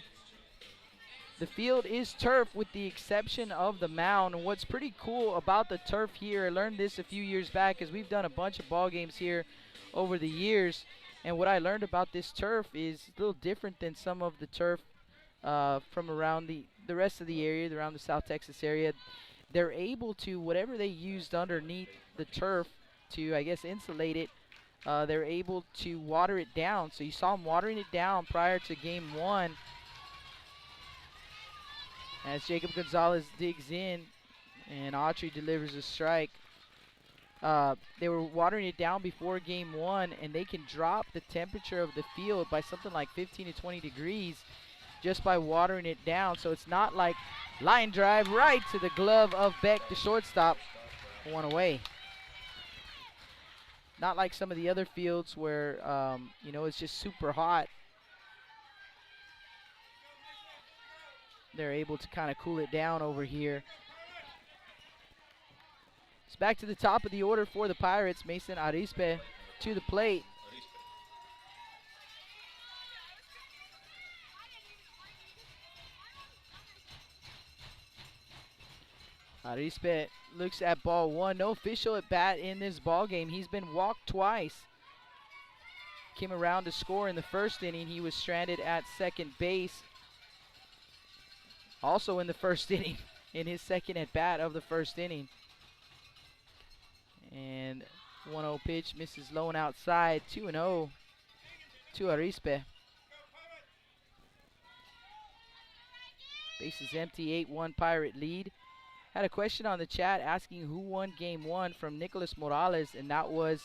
The field is turf with the exception of the mound. And what's pretty cool about the turf here, I learned this a few years back, is we've done a bunch of ball games here over the years. And what I learned about this turf is a little different than some of the turf from around the rest of the area, around the South Texas area. They're able to, whatever they used underneath the turf to, I guess, insulate it, they're able to water it down. So you saw them watering it down prior to game one. As Jacob Gonzalez digs in and Autry delivers a strike. They were watering it down before game one, and they can drop the temperature of the field by something like 15 to 20 degrees just by watering it down. So it's not like line drive right to the glove of Beck, the shortstop. One away. Not like some of the other fields where, it's just super hot. They're able to kind of cool it down over here. It's back to the top of the order for the Pirates. Mason Arispe to the plate. Arispe looks at ball one. No official at bat in this ball game. He's been walked twice. Came around to score in the first inning. He was stranded at second base. Also in the first inning, in his second at bat of the first inning. And 1-0 pitch misses low and outside. 2-0 to Arispe. Base is empty. 8-1 Pirate lead. Had a question on the chat asking who won game one from Nicholas Morales, and that was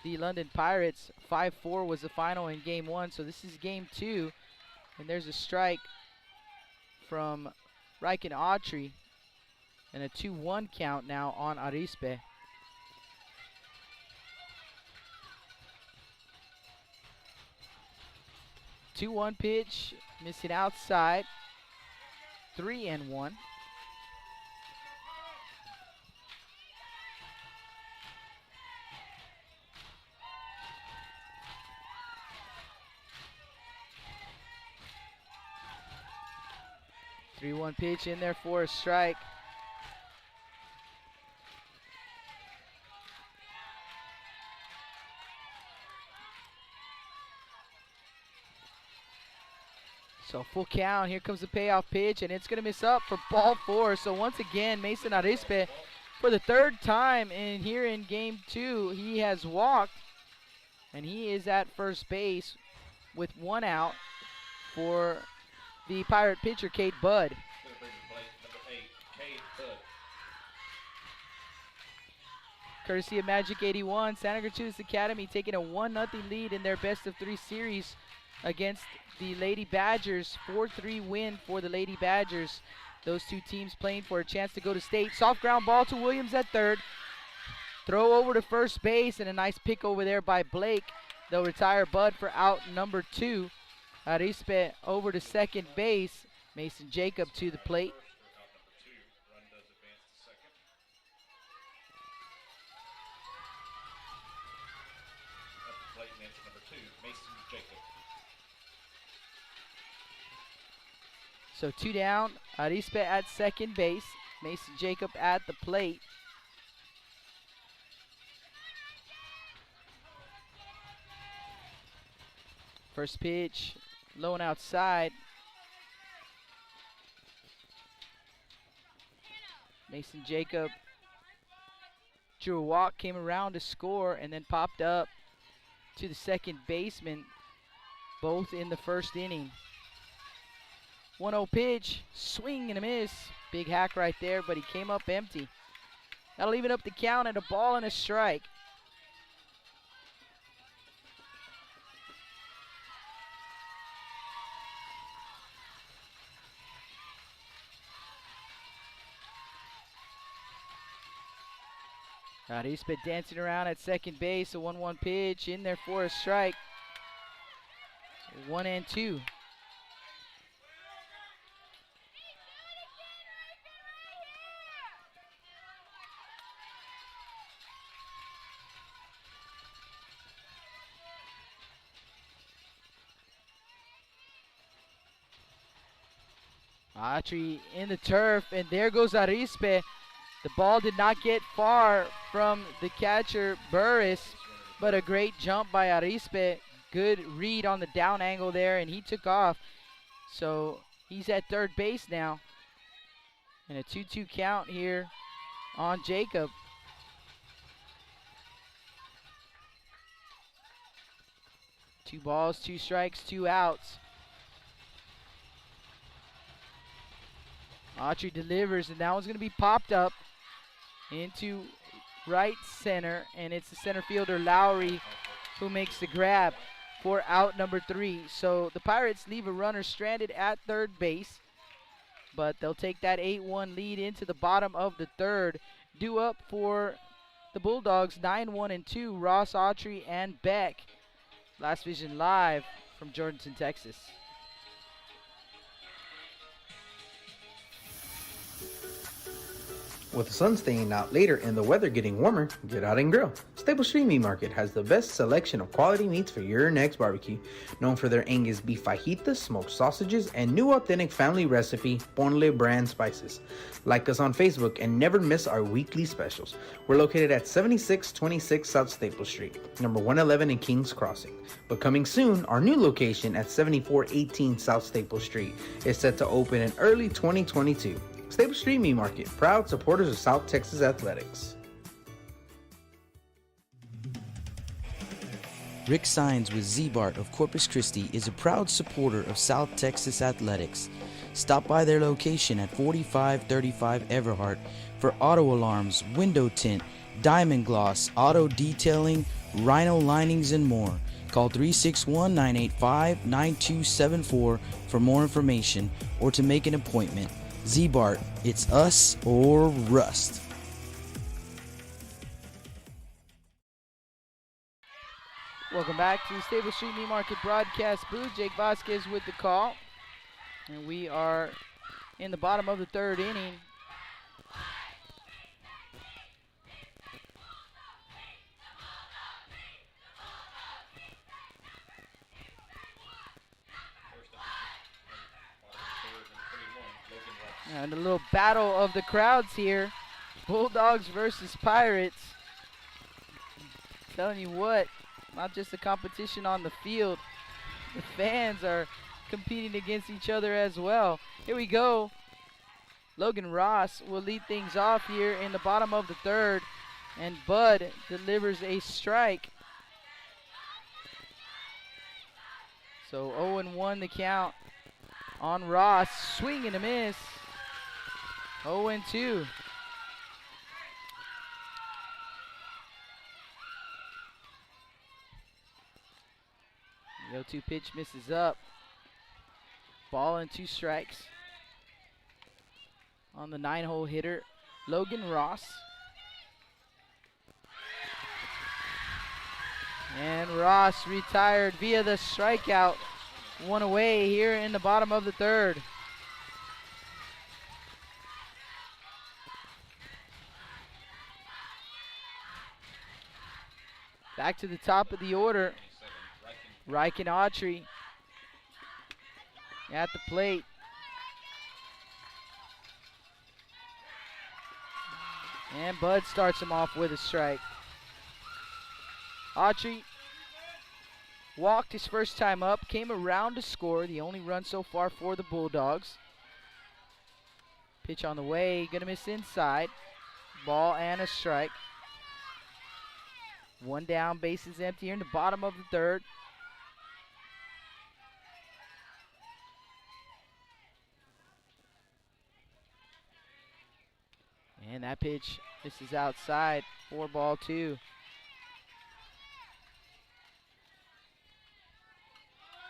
the London Pirates. 5-4 was the final in game one, so this is game two. And there's a strike from Riken Autry, and a 2-1 count now on Arispe. Two-one pitch, missing outside. 3-1. 3-1 pitch in there for a strike. So full count. Here comes the payoff pitch, and it's going to miss up for ball four. So once again, Mason Arispe, for the third time here in game two, he has walked, and he is at first base with one out for the Pirate pitcher, Cade Budd. Courtesy of Magic 81, Santa Gertrudis Academy taking a 1-0 lead in their best of three series against the Lady Badgers. 4-3 win for the Lady Badgers. Those two teams playing for a chance to go to state. Soft ground ball to Williams at third. Throw over to first base, and a nice pick over there by Blake. They'll retire Budd for out number two. Arispe over to second base. Mason Jacob to the plate. So two down. Arispe at second base. Mason Jacob at the plate. First pitch, low and outside. Mason Jacob drew a walk, came around to score, and then popped up to the second baseman, both in the first inning. 1-0 pitch, swing and a miss. Big hack right there, but he came up empty. That'll even up the count at a ball and a strike. Arispe dancing around at second base. A 1-1 pitch in there for a strike. 1-2. Autry in the turf, and there goes Arispe. The ball did not get far from the catcher, Burris, but a great jump by Arispe. Good read on the down angle there, and he took off. So he's at third base now. And a 2-2 count here on Jacob. Two balls, 2 strikes, 2 outs. Autry delivers, and that one's going to be popped up into right center, and it's the center fielder Lowry who makes the grab for out number 3. So the Pirates leave a runner stranded at third base, but they'll take that 8-1 lead into the bottom of the third. Due up for the Bulldogs, 9-1-2, Ross, Autry, and Beck. Last Vision live from Jordanton, Texas. With the sun staying out later and the weather getting warmer, get out and grill. Staple Street Meat Market has the best selection of quality meats for your next barbecue. Known for their Angus beef fajitas, smoked sausages, and new authentic family recipe, Ponle brand spices. Like us on Facebook and never miss our weekly specials. We're located at 7626 South Staple Street, number 111 in Kings Crossing. But coming soon, our new location at 7418 South Staple Street is set to open in early 2022. Staple Street Meat Market, proud supporters of South Texas Athletics. Rick Sines with Z-Bart of Corpus Christi is a proud supporter of South Texas Athletics. Stop by their location at 4535 Everhart for auto alarms, window tint, diamond gloss, auto detailing, rhino linings, and more. Call 361-985-9274 for more information or to make an appointment. Z-Bart, it's us or rust. Welcome back to the Staple Street Meat Market broadcast booth. Jake Vasquez with the call. And we are in the bottom of the third inning. And a little battle of the crowds here. Bulldogs versus Pirates. Telling you what, not just a competition on the field. The fans are competing against each other as well. Here we go. Logan Ross will lead things off here in the bottom of the third. And Bud delivers a strike. So 0-1 the count on Ross. Swing and a miss. 0-2. The 0-2 pitch misses up. Ball and 2 strikes on the 9-hole hitter, Logan Ross. And Ross retired via the strikeout. 1 away here in the bottom of the third. Back to the top of the order. Riken Autry at the plate. And Bud starts him off with a strike. Autry walked his first time up, came around to score, the only run so far for the Bulldogs. Pitch on the way, gonna miss inside. Ball and a strike. 1 down, bases empty here in the bottom of the third. And that pitch, this is outside, 4-2.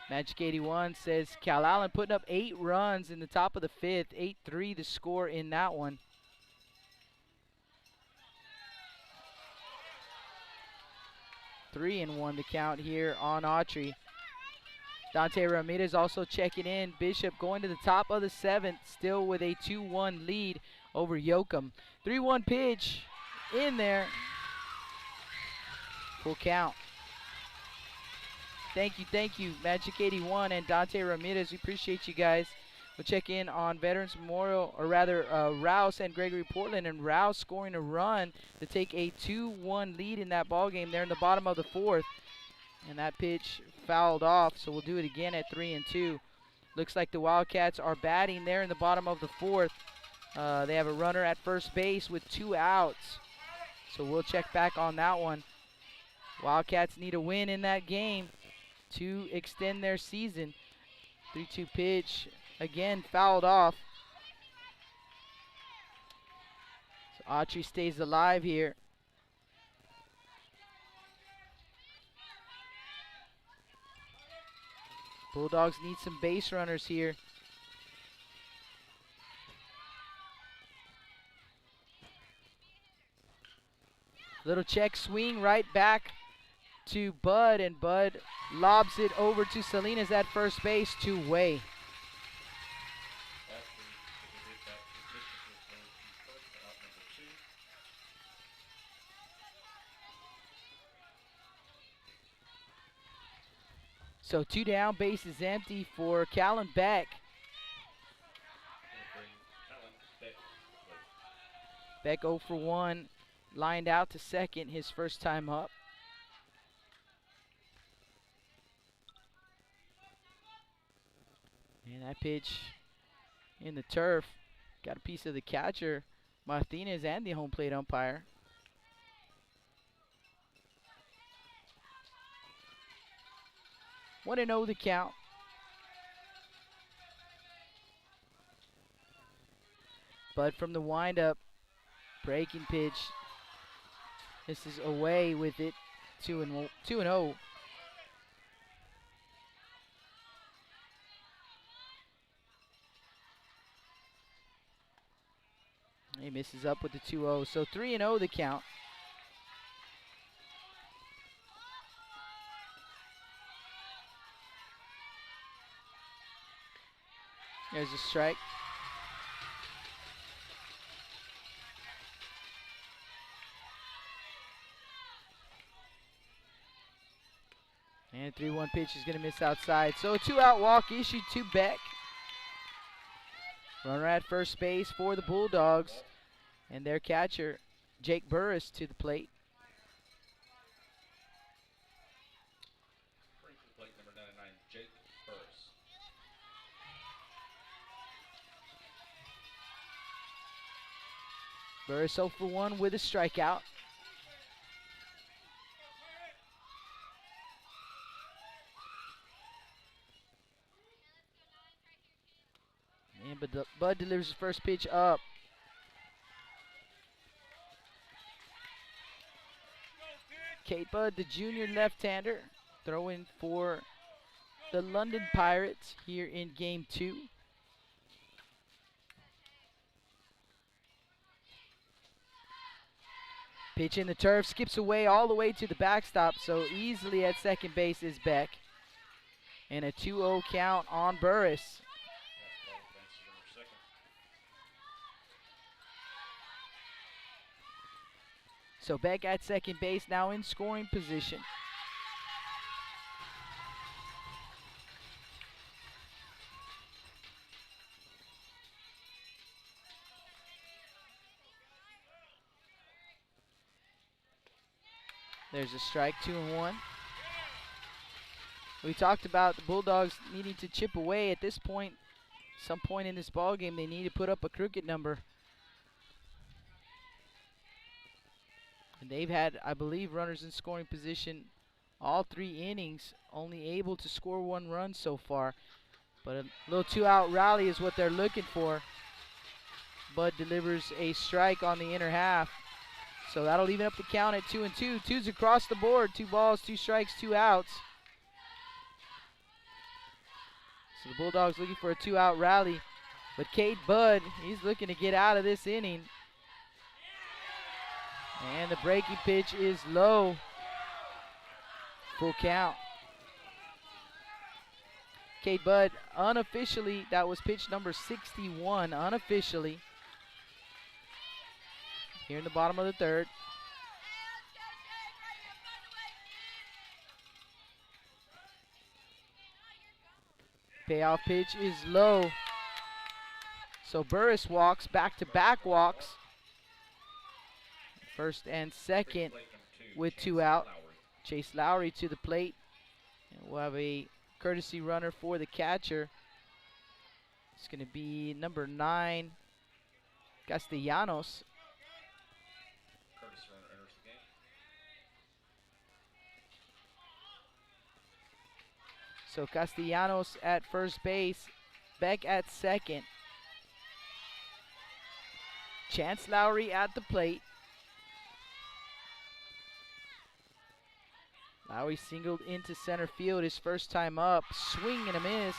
Magic 81 says Cal Allen putting up 8 runs in the top of the 5th, 8-3 the score in that one. 3-1 the count here on Autry. Dante Ramirez also checking in. Bishop going to the top of the 7th, still with a 2-1 lead over Yoakum. 3-1 pitch in there. Full count. Thank you, Magic 81 and Dante Ramirez. We appreciate you guys. We'll check in on Veterans Memorial, or rather Rouse and Gregory Portland, and Rouse scoring a run to take a 2-1 lead in that ball game there in the bottom of the 4th. And that pitch fouled off, so we'll do it again at 3-2. Looks like the Wildcats are batting there in the bottom of the 4th. They have a runner at first base with 2 outs. So we'll check back on that one. Wildcats need a win in that game to extend their season. 3-2 pitch, again fouled off. So Autry stays alive here. Bulldogs need some base runners here. Little check swing right back to Bud, and Bud lobs it over to Salinas at first base, two-way. So 2 down, base is empty for Callan Beck. Beck 0 for 1, lined out to second, his first time up. And that pitch in the turf got a piece of the catcher, Martinez, and the home plate umpire. One and 0 the count. Bud from the windup, breaking pitch. This is away with it. 2-0. He misses up with the 2-0. So 3-0 the count. There's a strike. And 3-1 pitch is going to miss outside. So a 2-out walk issued to Beck. Runner at first base for the Bulldogs. And their catcher, Jake Burris, to the plate. Bring to the plate number 99, Jake Burris. Burris 0 for 1 with a strikeout. And Bud delivers his first pitch up. Kate Budd, the junior left-hander, throwing for the London Pirates here in Game 2. Pitch in the turf, skips away all the way to the backstop, so easily at second base is Beck. And a 2-0 count on Burris. So Beck at second base, now in scoring position. There's a strike, 2-1. We talked about the Bulldogs needing to chip away at this point. Some point in this ball game, they need to put up a crooked number. And they've had, I believe, runners in scoring position all 3 innings, only able to score 1 run so far. But a little 2-out rally is what they're looking for. Bud delivers a strike on the inner half. So that'll even up the count at 2-2. 2's across the board, 2 balls, 2 strikes, 2 outs. So the Bulldogs looking for a 2-out rally. But Cade Budd, he's looking to get out of this inning. And the breaking pitch is low. Full count. Okay, Bud, unofficially, that was pitch number 61, unofficially. Here in the bottom of the third. Payoff pitch is low. So Burris walks, back-to-back walks. First and second with 2 out. Chase Lowry to the plate. And we'll have a courtesy runner for the catcher. It's going to be number 9, Castellanos. Courtesy runner enters the game. So Castellanos at first base, Beck at second. Chance Lowry at the plate. Lowry singled into center field his first time up. Swing and a miss.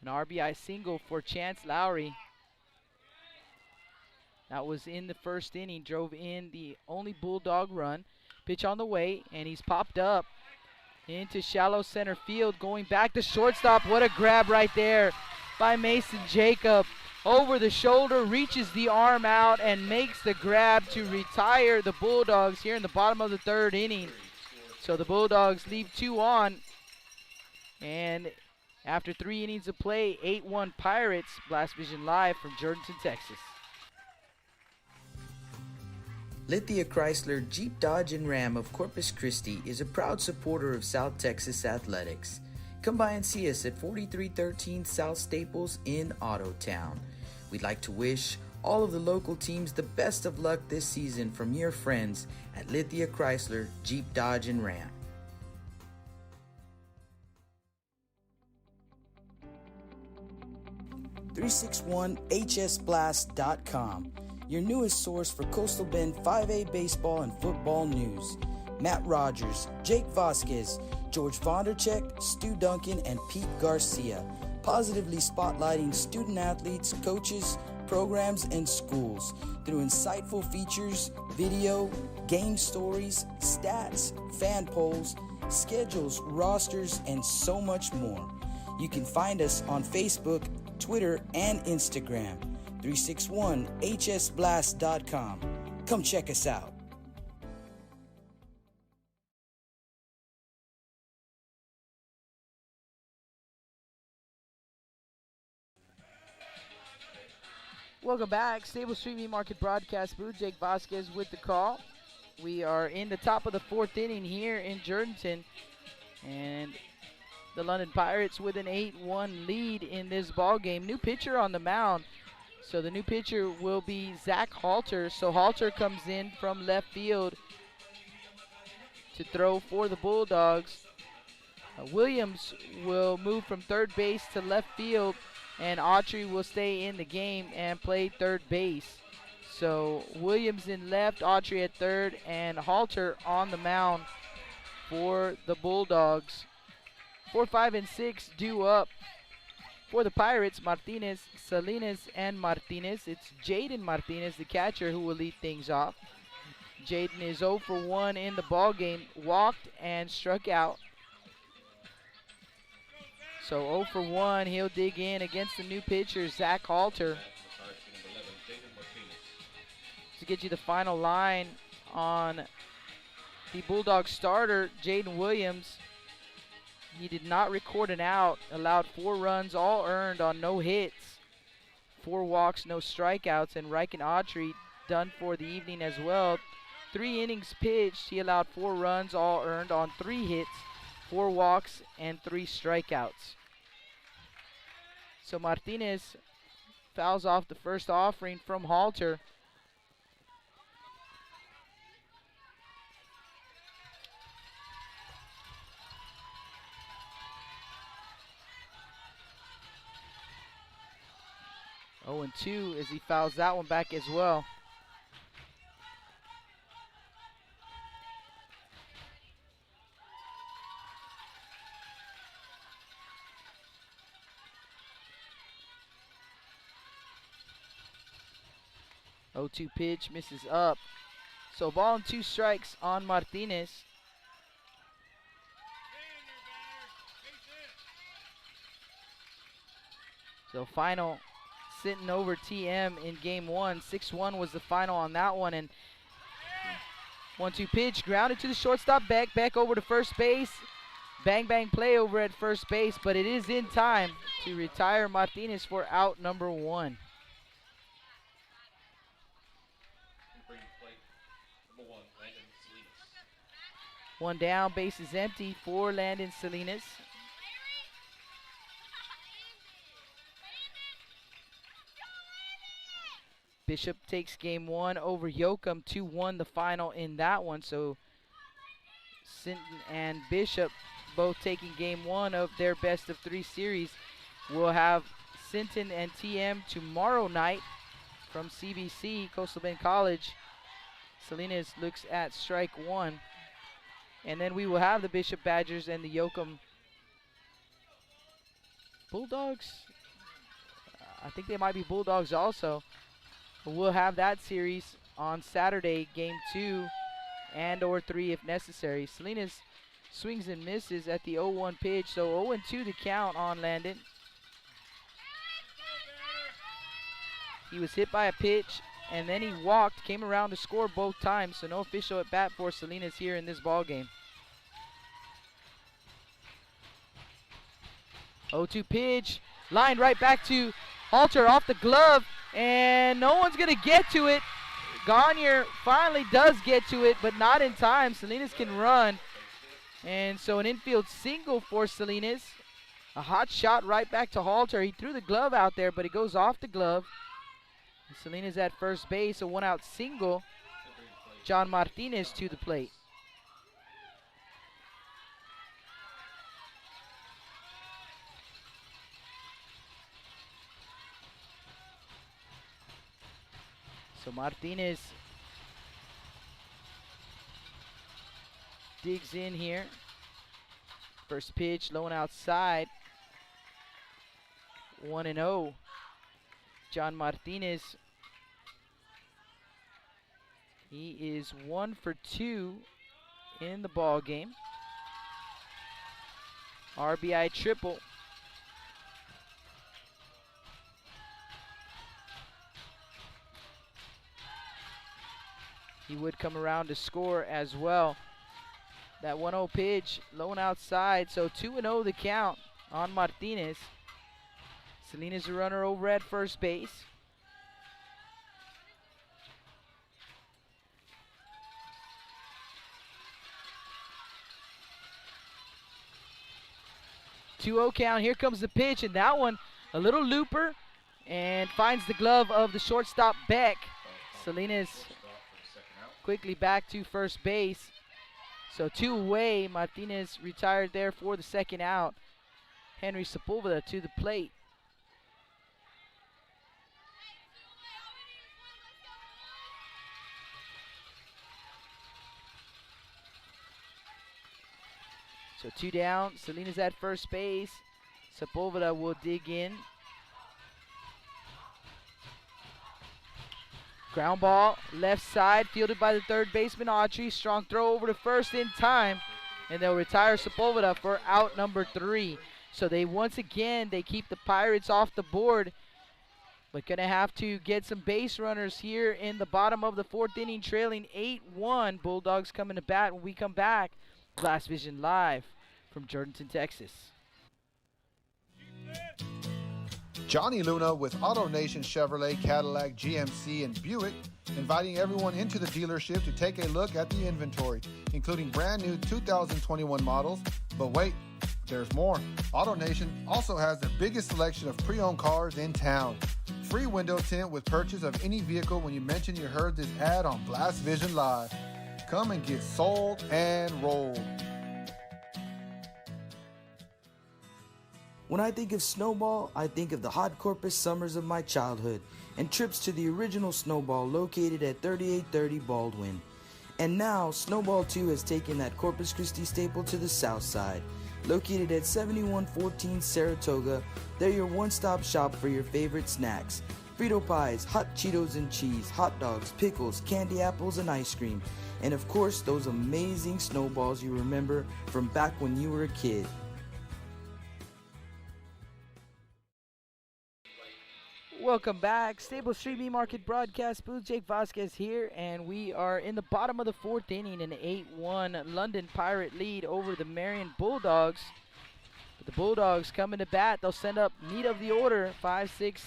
An RBI single for Chance Lowry. That was in the first inning. Drove in the only Bulldog run. Pitch on the way, and he's popped up into shallow center field. Going back to shortstop. What a grab right there by Mason Jacob. Over the shoulder, reaches the arm out, and makes the grab to retire the Bulldogs here in the bottom of the third inning. So the Bulldogs leave 2 on. And after 3 innings of play, 8-1 Pirates. Blast Vision Live from Jordanton, Texas. Lithia Chrysler Jeep Dodge and Ram of Corpus Christi is a proud supporter of South Texas athletics. Come by and see us at 4313 South Staples in Ottotown. We'd like to wish all of the local teams the best of luck this season from your friends at Lithia Chrysler Jeep Dodge and Ram. .361hsblast.com, your newest source for Coastal Bend 5A baseball and football news. Matt Rogers, Jake Vasquez, George Vondercheck, Stu Duncan, and Pete Garcia, positively spotlighting student athletes, coaches, programs, and schools through insightful features, video, game stories, stats, fan polls, schedules, rosters, and so much more. You can find us on Facebook, Twitter, and Instagram. 361hsblast.com. Come check us out. Welcome back. Stable Street Meat Market broadcast booth. Jake Vasquez with the call. We are in the top of the 4th inning here in Jordanton. And the London Pirates with an 8-1 lead in this ball game. New pitcher on the mound. So the new pitcher will be Zach Halter. So Halter comes in from left field to throw for the Bulldogs. Williams will move from third base to left field, and Autry will stay in the game and play third base. So Williams in left, Autry at third, and Halter on the mound for the Bulldogs. 4, 5, and 6 due up for the Pirates. Martinez, Salinas, and Martinez. It's Jaden Martinez, the catcher, who will lead things off. Jaden is 0 for 1 in the ball game, walked and struck out. So 0 for 1, he'll dig in against the new pitcher, Zach Halter. To get you the final line on the Bulldogs starter, Jaden Williams. He did not record an out, allowed 4 runs, all earned on no hits, 4 walks, no strikeouts, and Riken Autry done for the evening as well. 3 innings pitched, he allowed 4 runs, all earned on 3 hits, 4 walks, and 3 strikeouts. So Martinez fouls off the first offering from Halter. Oh, and 2 as he fouls that one back as well. 0-2 pitch misses up. So ball and 2 strikes on Martinez. So final sitting over TM in game 1. 6-1 was the final on that one. And 1-2 pitch grounded to the shortstop. Beck over to first base. Bang bang play over at first base, but it is in time to retire Martinez for out number 1. One down, base is empty for Landon Salinas. Bishop takes game 1 over Yoakum, 2-1 the final in that one. So Sinton and Bishop both taking game 1 of their best of 3 series. We'll have Sinton and TM tomorrow night from CBC, Coastal Bend College. Salinas looks at strike 1. And then we will have the Bishop Badgers and the Yoakum Bulldogs. I think they might be Bulldogs also. But we'll have that series on Saturday, game 2 and or 3 if necessary. Salinas swings and misses at the 0-1 pitch, so 0-2 to count on Landon. He was hit by a pitch, and then he walked, came around to score both times, so no official at bat for Salinas here in this ball game. 0-2 pitch, lined right back to Halter off the glove, and no one's going to get to it. Gagne finally does get to it, but not in time. Salinas can run, and so an infield single for Salinas. A hot shot right back to Halter. He threw the glove out there, but it goes off the glove. Salinas at first base, a 1-out single. John Martinez to the plate. So Martinez digs in here. First pitch, low and outside. 1-0. John Martinez, he is 1 for 2 in the ball game. RBI triple. He would come around to score as well. That 1-0 pitch, low and outside, so 2-0 the count on Martinez. Salinas a runner over at first base. Two-0 count. Here comes the pitch, and that one a little looper, and finds the glove of the shortstop Beck. Salinas quickly back to first base. So 2 away. Martinez retired there for the second out. Henry Sepulveda to the plate. So 2 down, Salinas at first base. Sepulveda will dig in. Ground ball, left side, fielded by the third baseman, Autry. Strong throw over to first in time, and they'll retire Sepulveda for out number 3. So they once again, they keep the Pirates off the board, but gonna have to get some base runners here in the bottom of the 4th inning, trailing 8-1. Bulldogs coming to bat when we come back. Blast Vision live from Jordanton, Texas. Johnny Luna with AutoNation Chevrolet, Cadillac, GMC, and Buick, inviting everyone into the dealership to take a look at the inventory, including brand new 2021 models. But wait, there's more. AutoNation also has the biggest selection of pre-owned cars in town. Free window tint with purchase of any vehicle when you mention you heard this ad on Blast Vision Live. Come and get sold and rolled. When I think of Snowball, I think of the hot Corpus summers of my childhood and trips to the original Snowball located at 3830 Baldwin. And now, Snowball 2 has taken that Corpus Christi staple to the south side. Located at 7114 Saratoga, they're your one-stop shop for your favorite snacks. Frito pies, hot Cheetos and cheese, hot dogs, pickles, candy apples, and ice cream. And of course, those amazing snowballs you remember from back when you were a kid. Welcome back. Stable Street Meat Market broadcast booth. Jake Vasquez here, and we are in the bottom of the 4th inning, an 8-1 London Pirate lead over the Marion Bulldogs. But the Bulldogs coming to bat. They'll send up meat of the order, 5, 6,